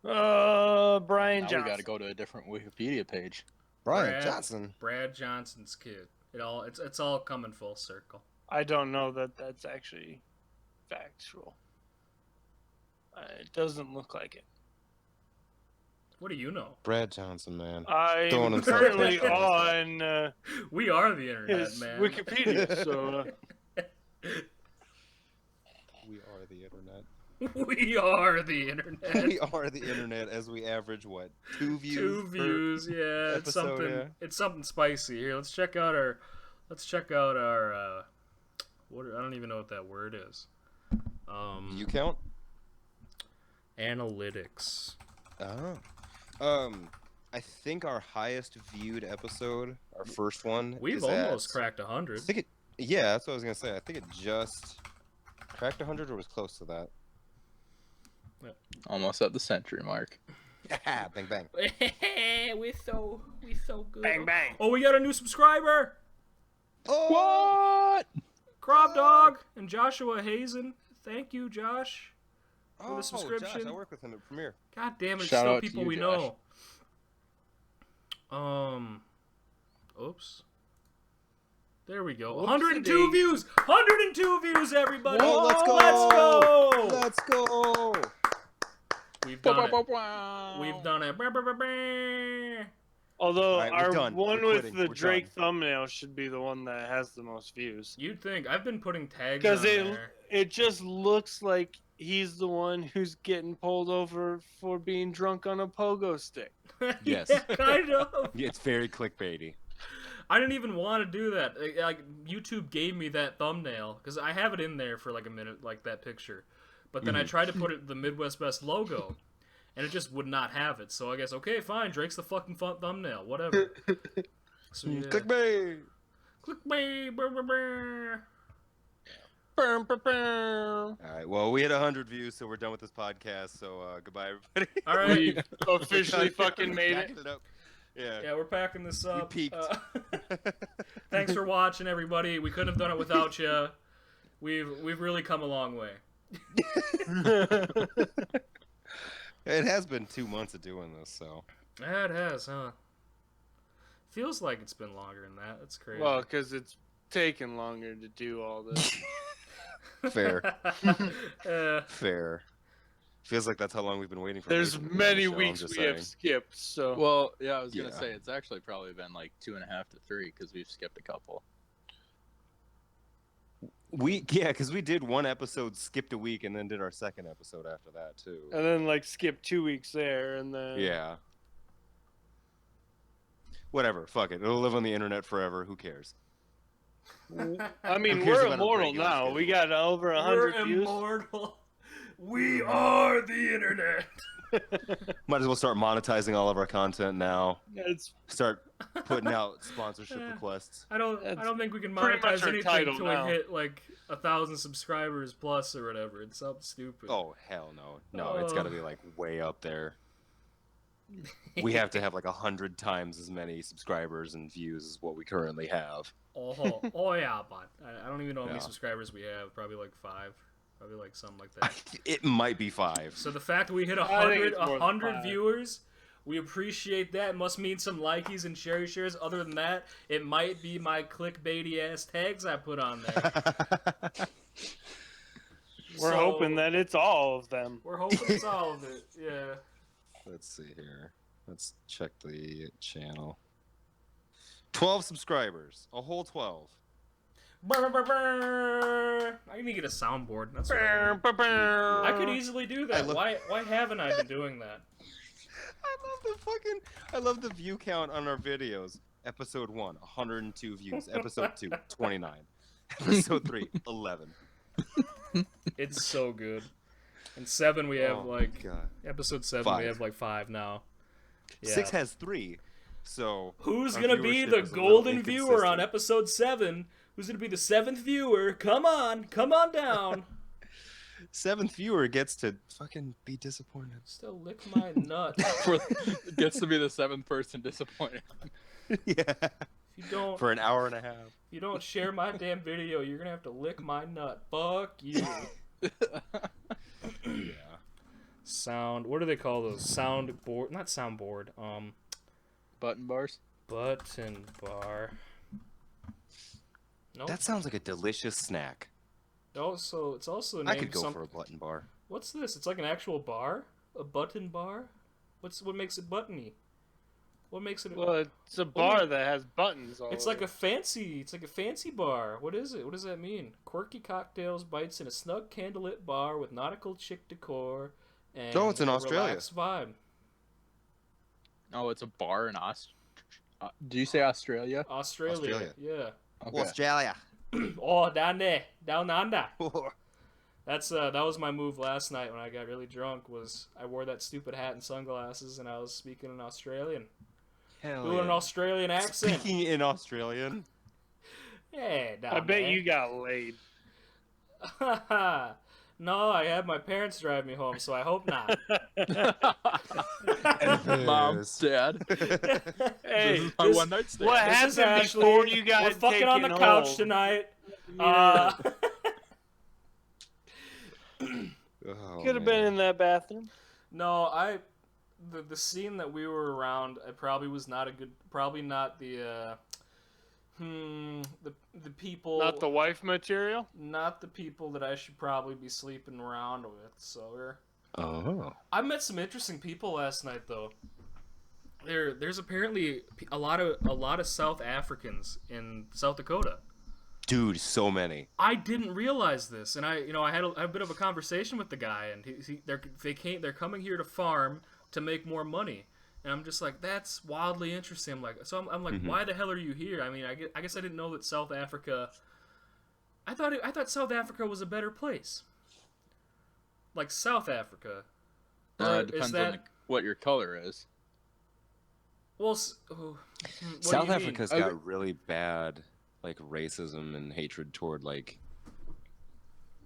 Brian Now Johnson. we got to go to a different Wikipedia page. Brian Brad- Johnson. Brad Johnson's kid. It's all coming full circle. I don't know that that's actually factual. It doesn't look like it. What do you know? Brad Johnson, man. I'm Throwing himself currently back on We are the internet, his man. Wikipedia, so We are the internet. We are the internet. We are the internet as we average what? 2 views? 2 per- views, yeah. It's episode, something. yeah. It's something spicy. Here, let's check out our. What I don't even know what that word is. View count? Analytics. Oh. I think our highest viewed episode, our first one, We've is almost at, cracked I 100. think it. Yeah, that's what I was gonna say. I think it just cracked 100 or was close to that. Almost at the century mark. Bang bang. we're so good. bang bang. Oh, we got a new subscriber, Oh! What? Crop Dog and Joshua Hazen. Thank you, Josh. Oh, the subscription. Josh, I work with him at Premiere. God damn it, it's Shout still out to people you, we Josh. know. Oops. There we go. Whoopsie 102 dee. views. 102 views, everybody. Oh, let's go! Let's go. Let's go! We've done it. Wow. We've done it. Although Alright, we're our done. one We're with quitting. the We're Drake done. thumbnail should be the one that has the most views. You'd think I've been putting tags Because on there. it just looks like he's the one who's getting pulled over for being drunk on a pogo stick. Yes. Yeah, kind of. Yeah, it's very clickbaity. I didn't even want to do that. Like YouTube gave me that thumbnail because I have it in there for like a minute, like that picture. But then I tried to put it the Midwest Best logo, and it just would not have it. So I guess okay, fine. Drake's the fucking thumbnail, whatever. So yeah. Clickbait! Click me. All right. Well, we hit 100 views, so we're done with this podcast. So goodbye, everybody. All right. We officially fucking made it. Packing it up. Yeah. Yeah, we're packing this up. peaked. Thanks for watching, everybody. We couldn't have done it without you. We've really come a long way. It has been 2 months of doing this, so. Yeah, it has, huh? Feels like it's been longer than that. That's crazy. Well, because it's taken longer to do all this. Fair. Uh, Fair. Feels like that's how long we've been waiting for. There's Nathan to be on many the show, I'm weeks just we have saying. skipped, so Well, yeah, I was gonna Yeah. say it's actually probably been like 2.5 to 3 because we've skipped a couple. Because we did one episode, skipped a week, and then did our second episode after that too. and then like skip 2 weeks there, and then Yeah. Whatever. Fuck it. It'll live on the internet forever. Who cares? I mean, Who cares we're about our immortal regular now. schedule? We got over we're 100 views. immortal. We are the internet. Might as well start monetizing all of our content now. It's Start putting out sponsorship requests. I don't That's think we can pretty much monetize our anything title until now. we hit like 1,000 subscribers plus or whatever. It's something stupid. Oh hell no! No, it's got to be like way up there. We have to have like 100 times as many subscribers and views as what we currently have. Oh yeah, but I don't even know how many Yeah. subscribers we have. Probably like 5. Probably like something like that. It might be 5. So the fact that we hit I think 100, it's more than 100 5. viewers, we appreciate that. It must mean some likies and cherry shares. Other than that, it might be my clickbaity ass tags I put on there. we're So, hoping that it's all of them. We're hoping it's all of it. Yeah. Let's see here. Let's check the channel. 12 subscribers. A whole 12. Brr, brr, brr. I need to get a soundboard. That's what I need. I could easily do that. love- Why haven't I been doing that? I love the view count on our videos. Episode 1, 102 views. Episode 2, 29. Episode 3, 11. It's so good. And 7 we have Oh, like God. episode 7 we 5. have like 5 now. Yeah. 6 has 3. So Who's our gonna be viewership the is a little golden viewer on inconsistent. episode 7? Who's gonna be the 7th viewer? Come on down. 7th viewer gets to fucking be disappointed. Still lick my nut. Gets to be the 7th person disappointed. Yeah. If you don't, For an hour and a half. if you don't share my damn video, you're gonna have to lick my nut. Fuck you. Yeah. Sound. What do they call those? Soundboard. Not soundboard. Button bars. Button bar. No. That sounds like a delicious snack. Also, it's also named I could go some. for a button bar. What's this? It's like an actual bar. A button bar. What makes it buttony? What makes it? Well, it's a bar that has buttons all It's over. like a fancy bar. What is it? What does that mean? Quirky cocktails, bites in a snug candlelit bar with nautical chic decor and No, it's in a Australia. relaxed vibe. Oh, it's a bar in do you say Australia? Australia. Yeah. Okay. Australia. Oh, down there, down under. That was my move last night when I got really drunk. Was I wore that stupid hat and sunglasses and I was speaking in Australian, Hell doing an yeah. Australian accent. Speaking in Australian. Yeah, down I bet there. you got laid. No, I had my parents drive me home, so I hope not. Mom, Yes. Dad. Hey, This is my one night stand. what This is happened Ashley. before you got We're fucking on the taken couch home? tonight. Yeah. Oh, Could have been in that bathroom. No, the scene that we were around, I probably was not a good, probably not the people, Not the wife material. not the people that I should probably be sleeping around with. So Oh. I met some interesting people last night though. There's apparently a lot of South Africans in South Dakota. Dude, so many. I didn't realize this, and I had a bit of a conversation with the guy, and they're coming here to farm to make more money, and I'm just like, that's wildly interesting. I'm like, I'm like, why the hell are you here? I mean, I guess I didn't know that South Africa. I thought South Africa was a better place. Like South Africa. Or Depends is that on what your color is. well? What do South you mean? Africa's got really bad like racism and hatred toward like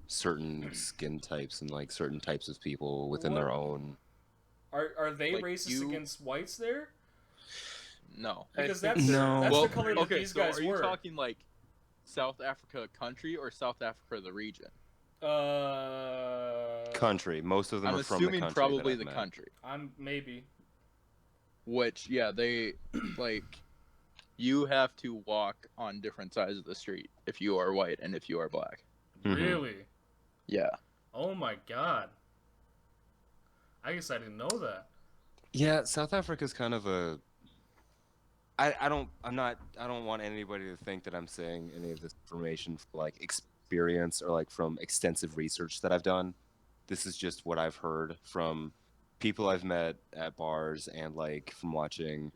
certain skin types and like certain types of people within What? their own. Are they Like racist you- against whites there? No. Because I that's think No. that's Well, the color that okay, these so guys are you were. talking like South Africa country or South Africa the region? Country. Most of them I'm are from the assuming country. probably that the I've met. country. I'm maybe. Which, yeah, they like you have to walk on different sides of the street if you are white and if you are black. Mhm. Really? Yeah. Oh my god. I guess I didn't know that. Yeah, South Africa's kind of a. I don't want anybody to think that I'm saying any of this information for like experience or like from extensive research that I've done. This is just what I've heard from people I've met at bars and like from watching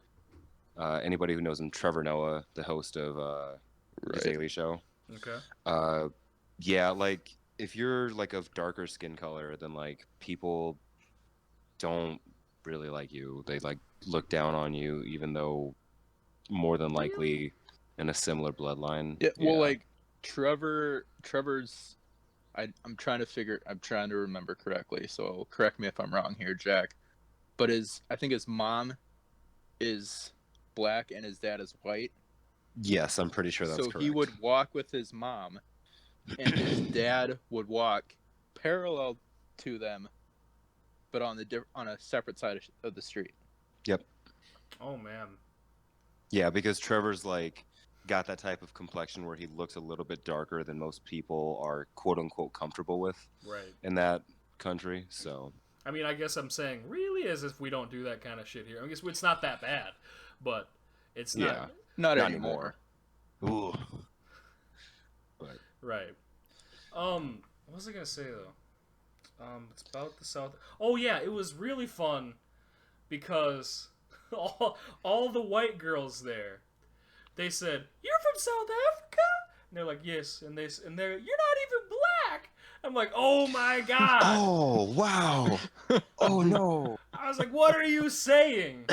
anybody who knows him, Trevor Noah, the host of The Right. Daily Show. Okay. Yeah, like if you're like of darker skin color, then like people don't really like you. They like look down on you, even though more than likely in a similar bloodline. Yeah, well, like Trevor's. I'm trying to remember correctly. So correct me if I'm wrong here, Jack. But I think his mom is black and his dad is white. Yes, I'm pretty sure that's So correct. he would walk with his mom, and his dad would walk parallel to them, but on a separate side of the street. Yep. Oh man. Yeah, because Trevor's like got that type of complexion where he looks a little bit darker than most people are quote unquote comfortable with Right. in that country. So I mean, I guess I'm saying really as if we don't do that kind of shit here. I guess it's not that bad, but it's not. Yeah. Not Not anymore. ooh. But Right. What was I gonna say though? It's about the South. Oh yeah, it was really fun because all the white girls there, they said, "You're from South Africa?" And they're like, "Yes," and they're, "You're not even black." I'm like, oh my god. Oh wow! Oh no! I was like, what are you saying?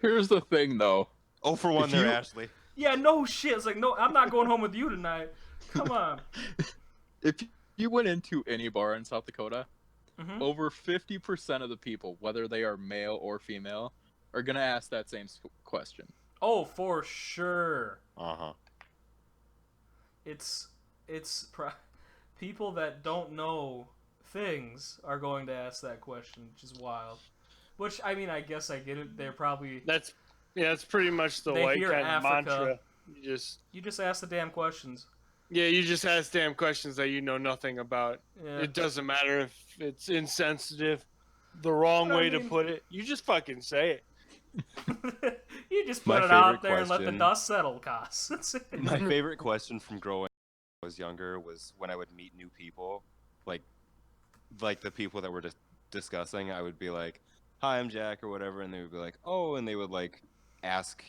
Here's the thing, though. Oh for one If there, you- Ashley. Yeah, no shit. It's like, no, I'm not going home with you tonight. Come on. If you went into any bar in South Dakota, Mhm. over 50% of the people, whether they are male or female, are gonna ask that same question. Oh, for sure. Uh-huh. It's people that don't know things are going to ask that question, which is wild. Which, I mean, I guess I get it. They're probably That's pretty much the They white hear kind Africa. of mantra. You just ask the damn questions. you just ask damn questions that you know nothing about. Yeah. It doesn't matter if it's insensitive, the wrong But I way to mean- put it. You just fucking say it. You just My put it out favorite there and let the question- dust settle, Cos. That's it. My favorite question from growing up when I was younger was when I would meet new people, like the people that were just discussing. I would be like, "Hi, I'm Jack," or whatever, and they would be like, "Oh," and they would like ask,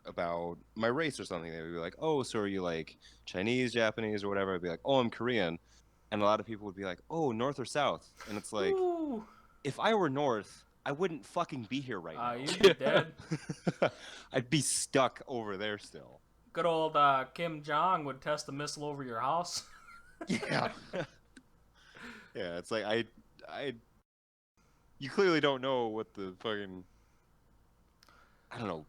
about my race or something. They would be like, "Oh, so are you like Chinese, Japanese, or whatever?" I'd be like, "Oh, I'm Korean," and a lot of people would be like, "Oh, North or South?" And it's like, Ooh. if I were North, I wouldn't fucking be here right now. You'd be dead. I'd be stuck over there still. Good old Kim Jong would test a missile over your house. Yeah. Yeah, it's like you clearly don't know what the fucking, I don't know,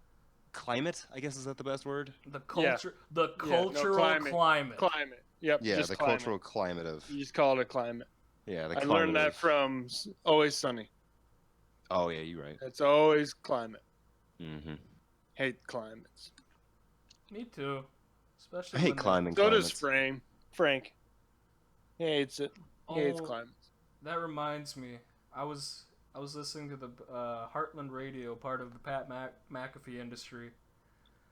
climate, I guess, is that the best word? The culture, the Yeah, no, cultural climate. climate. Climate. Yep. Yeah, just the climate. cultural climate of, You just call it a climate. yeah, the I climate learned that of- from Always Sunny. Oh yeah, you're right. It's always climate. Mm-hmm. Hate climates. Me too. Especially I hate when they- climbing So does climates. Frank. He hates it. He hates Oh, climates. That reminds me. I was listening to the Heartland Radio, part of the Pat McAfee industry,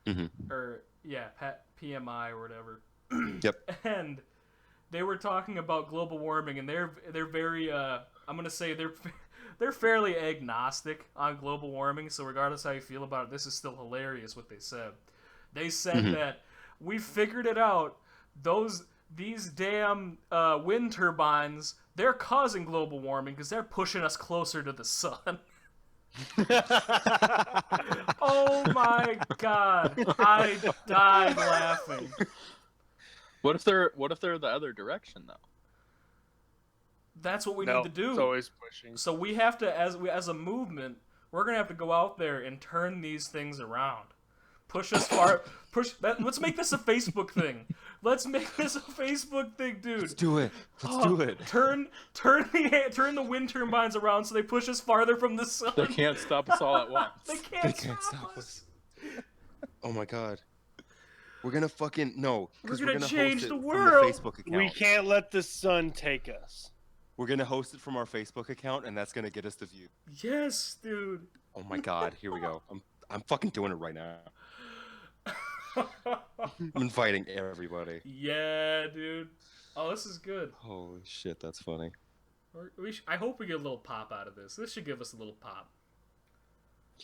Mhm. or yeah, Pat PMI or whatever. Yep. And they were talking about global warming, and they're very I'm gonna say they're fairly agnostic on global warming. So regardless how you feel about it, this is still hilarious what they said. They said Mhm. that we figured it out. These damn wind turbines, they're causing global warming because they're pushing us closer to the sun. Oh my god. I died laughing. What if they're the other direction though? That's what we No, need to do. It's always pushing. So we have to, as a movement, we're gonna have to go out there and turn these things around. Push us far. Let's make this a Facebook thing. Let's make this a Facebook thing, dude. Let's do it. Let's Oh, do it. Turn the wind turbines around so they push us farther from the sun. They can't stop us all at once. They can't can't stop stop us. Oh my god. We're gonna fucking no. 'Cause We're gonna host change it the from world. Facebook account. We can't let the sun take us. We're gonna host it from our Facebook account, and that's gonna get us the view. Yes, dude. Oh my god, here we go. I'm fucking doing it right now. I'm inviting everybody. Yeah, dude. Oh, this is good. Holy shit, that's funny. I hope we get a little pop out of this. This should give us a little pop.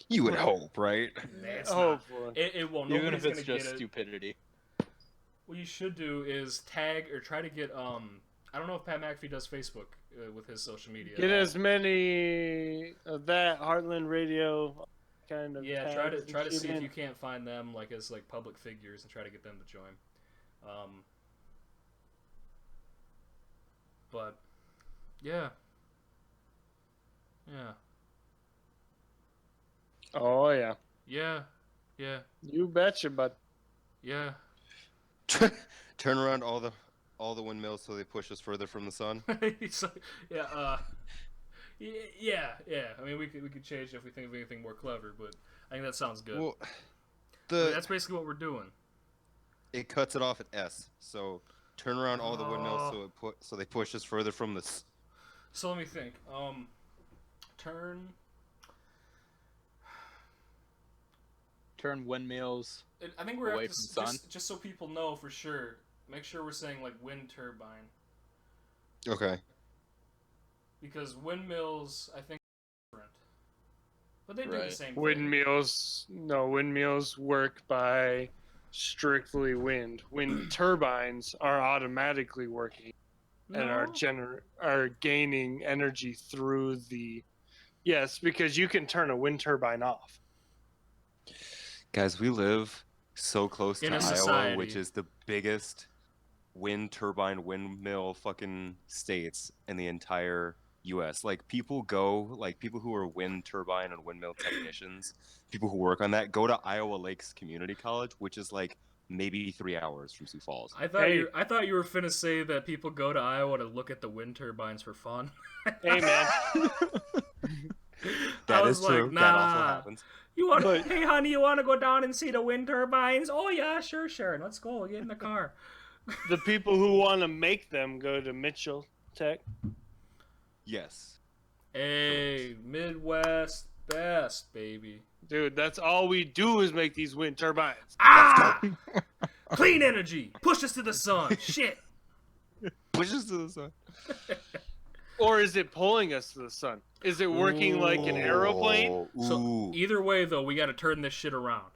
You would hope, right? Nah, it's Oh not. boy. It won't. Even Nobody's if it's gonna just get it. stupidity. What you should do is tag or try to get I don't know if Pat McAfee does Facebook with his social media. Get as many of that Heartland Radio kind of. Yeah, tags and try to shit see if in. you can't find them like as like public figures and try to get them to join. But yeah. Oh yeah. Yeah. You betcha, but Yeah. Turn around all the windmills so they push us further from the sun. So, yeah, yeah. I mean, we could change it if we think of anything more clever, but I think that sounds good. Well, I mean, that's basically what we're doing. it cuts it off at S. So turn around all the windmills so they push us further from the. So let me think. Turn windmills. I think we're Away at this, from sun? just so people know for sure. Make sure we're saying like wind turbine Okay. because windmills, I think, are different. But they do the Right. same thing. windmills. No, windmills work by strictly wind. Wind turbines are automatically working and are gaining energy through the. Yes, because you can turn a wind turbine off. Guys, we live so close In to a Iowa, society. which is the biggest wind turbine windmill fucking states in the entire US. Like people who are wind turbine and windmill technicians, people who work on that go to Iowa Lakes Community College, which is like maybe 3 hours from Sioux Falls. I thought Hey. I thought you were finna say that people go to Iowa to look at the wind turbines for fun. Hey man, That I is was true. like, That also nah. happens. You want? But- Hey, honey, you want to go down and see the wind turbines? Oh yeah, sure. Let's go. Get in the car. the people who want to make them go to Mitchell Tech. Yes. Hey, Midwest best, baby. Dude, that's all we do is make these wind turbines. Ah! Clean energy. Push us to the sun. Shit. Pushes to the sun. Or is it pulling us to the sun? Is it working like an aeroplane? So Ooh. either way, though, we got to turn this shit around.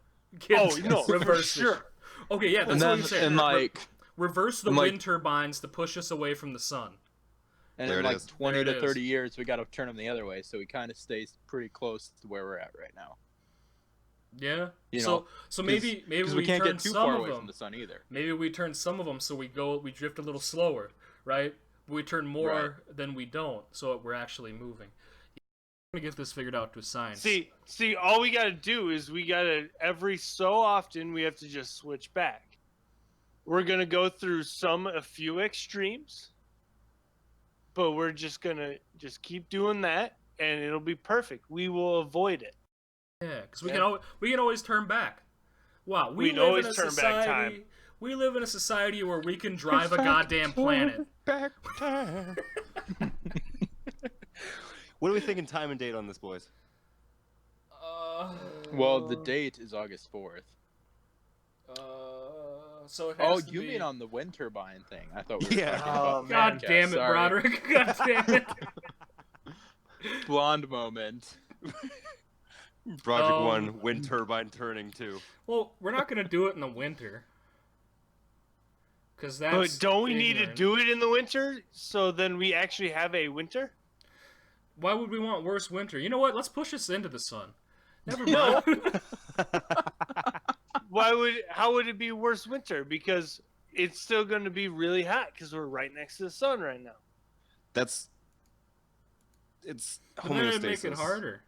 Oh, no, for reverse this sure. shit. Okay, yeah, that's And what then I'm saying. and like Reverse the and, like- wind turbines to push us away from the sun. and There in it like is. 20 There it to is. 30 years, we got to turn them the other way, so we kind of stay pretty close to where we're at right now. Yeah. You so know, so maybe Because we we can't turn get too some far of away them. from the sun either. Maybe we turn some of them so we drift a little slower, right? We turn more Right. than we don't, so we're actually moving. I'm gonna get this figured out to a science. See, all we gotta do is every so often we have to just switch back. We're gonna go through a few extremes, but we're just gonna keep doing that, and it'll be perfect. We will avoid it. Yeah, because we Yeah. we can always turn back. Wow, we We can live always in a turn back society. time. We live in a society where we can drive a goddamn planet. Back time. What are we thinking time and date on this, boys? Well, the date is August 4th. So it Oh, has to you be... mean on the wind turbine thing? I thought we were Yeah. talking about Oh, the God podcast. damn it, Sorry. Broderick! God damn it! Blonde moment. Project Um, 1, wind turbine turning 2. Well, we're not gonna do it in the winter, because that's. But don't we need to ignorant. do it in the winter so then we actually have a winter? Why would we want worse winter? You know what? Let's push us into the sun. Never mind. How would it be worse winter? Because it's still going to be really hot because we're right next to the sun right now. It's But then it'd make homeostasis. it harder.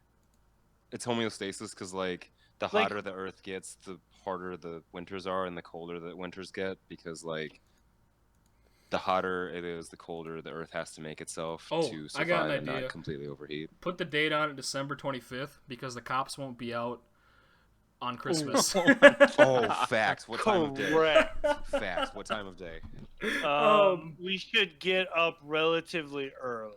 It's homeostasis because, like, the Like- hotter the Earth gets, the harder the winters are, and the colder the winters get. Because, like, the hotter it is, the colder the Earth has to make itself Oh, to I got survive an and idea. not completely overheat. Put the date on it December 25th because the cops won't be out on Christmas. Oh, facts. What time of day? Correct. Facts. What time of day? We should get up relatively early.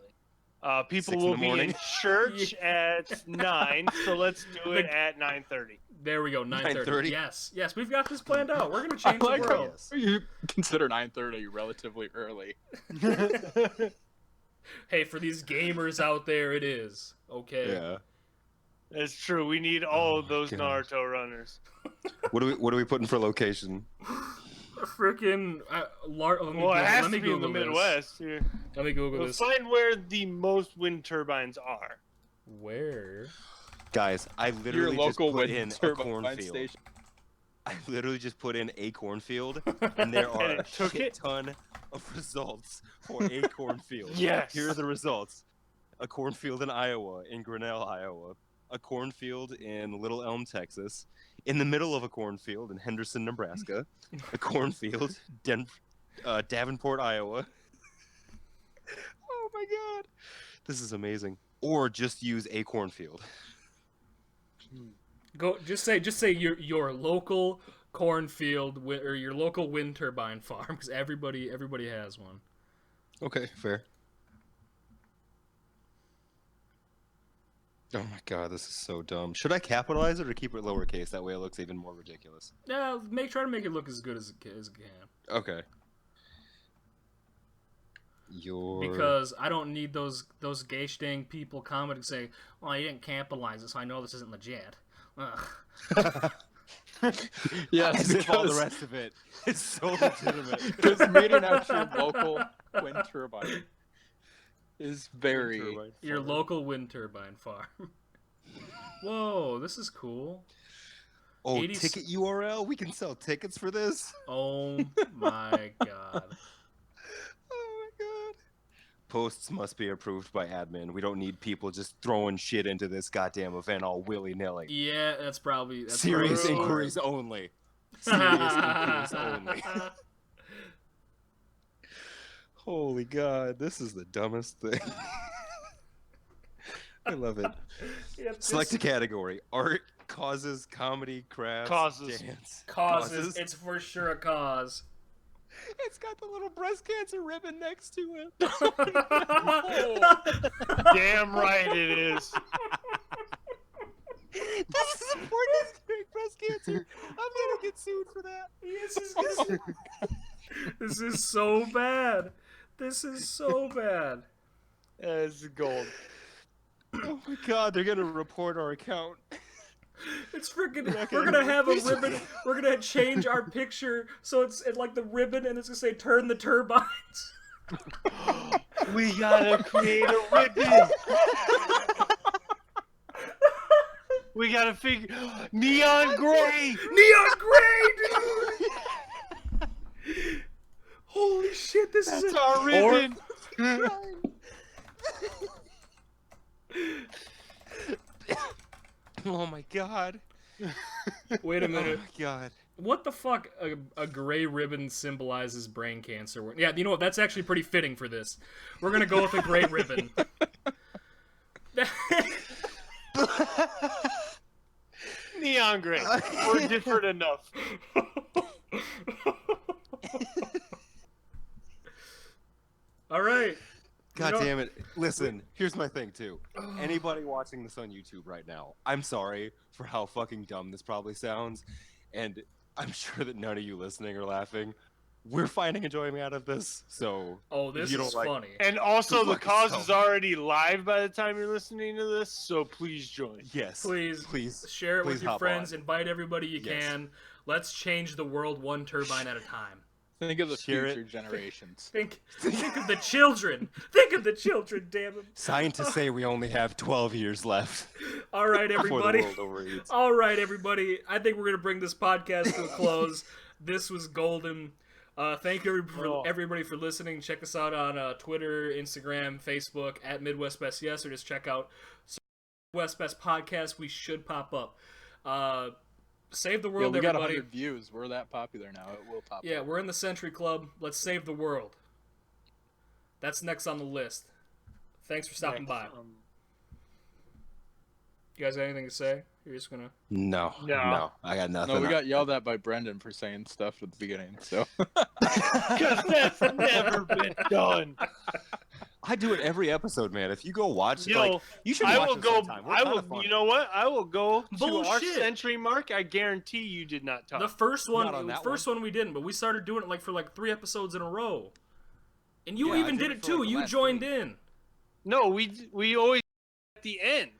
People 6 in will the be in morning? church at 9, so let's do it at 9:30. There we go, 9:30. 9:30? Yes, we've got this planned out. We're gonna change the like world. Yes. You consider 9:30 relatively early. Hey, for these gamers out there, it is okay. Yeah. That's true. We need all of my those God. Naruto runners. What are we putting for location? Freaking. Well, it has let me to be in the Google this. Midwest. Here. Let me Google We'll this. find where the most wind turbines are. Where? Guys, I Your literally just local put wind in a turbine cornfield. station. I literally just put in a cornfield, and there are And a it took shit it? ton of results for a cornfield. Yes. Here are the results: a cornfield in Iowa, in Grinnell, Iowa; a cornfield in Little Elm, Texas; in the middle of a cornfield in Henderson, Nebraska; a cornfield, Davenport, Iowa. Oh my God, this is amazing. Or just use a cornfield. Go. Just say your local cornfield or your local wind turbine farm because everybody has one. Okay, fair. Oh my God, this is so dumb. Should I capitalize it or keep it lowercase? That way it looks even more ridiculous. Yeah, try to make it look as good as it can. Okay. Because I don't need those gauge dang people commenting saying, "Well, you didn't capitalize it, so I know this isn't legit." Ugh. Yes, As if all the because rest of it is so legitimate. meeting out your local wind turbine is very. Your local wind turbine farm. Whoa, this is cool. Oh, 80 ticket URL? We can sell tickets for this? Oh my god. Oh my god. Posts must be approved by admin. We don't need people just throwing shit into this goddamn event all willy-nilly. Yeah, that's probably Serious probably inquiries only. Serious inquiries only. Holy god, this is the dumbest thing. I love it. Yep, Select a category. Art, causes, comedy, crafts, Causes. dance. causes. It's for sure a cause. It's got the little breast cancer ribbon next to it. Damn right it is. This is important to breast cancer. I'm gonna get sued for that. This is so bad. This is so bad. It's gold. Oh my god, they're gonna report our account. It's freaking. We're gonna have a ribbon. We're gonna change our picture so it's like the ribbon, and it's gonna say "Turn the turbines." We gotta create a ribbon. We gotta figure neon gray. Neon gray, dude. Holy shit! This That's is our ribbon. Oh my god. Wait a Oh minute. my god. What the fuck? A gray ribbon symbolizes brain cancer. Yeah, you know what? That's actually pretty fitting for this. We're gonna go with a gray ribbon. Neon gray. We're different enough. All right. God You know- damn it. Listen, here's my thing too. Anybody watching this on YouTube right now, I'm sorry for how fucking dumb this probably sounds. And I'm sure that none of you listening are laughing. We're finding enjoyment out of this, so Oh, if this you don't is like- funny. And also, Good the luck cause yourself. is already live by the time you're listening to this, so please join. yes. Please, Please. share it with please your hop friends. on. Invite everybody you Yes. can. Let's change the world one turbine at a time. Think of the Share it. future generations. Think of the children. Think of the children. Damn it. Scientists say we only have 12 years left All right, before everybody. the world overeats. All right, everybody. I think we're gonna bring this podcast to a close. This was golden. Thank you everybody for listening. Check us out on Twitter, Instagram, Facebook at Midwest Best Yes, or just check out Midwest Best Podcast. We should pop up. Save the Yeah, world, we got everybody. 100 views. We're that popular now. It will pop. Yeah, up. we're in the Century Club. Let's save the world. That's next on the list. Thanks for stopping by. You guys got anything to say? You're just gonna. No, No. I got nothing. No, we got yelled at by Brendan for saying stuff at the beginning. So Because that's never been done. I do it every episode, man. If you go watch, Yo, like, you should watch I will it go. sometime. We're I kinda will. fun. You know what? I will go to our Bullshit. century mark. I guarantee you did not talk. The first one, Not on that one we didn't, but we started doing it for 3 episodes in a row. And you Yeah, I even did did it it for, too. the You last joined 3. in. No, we always at the end.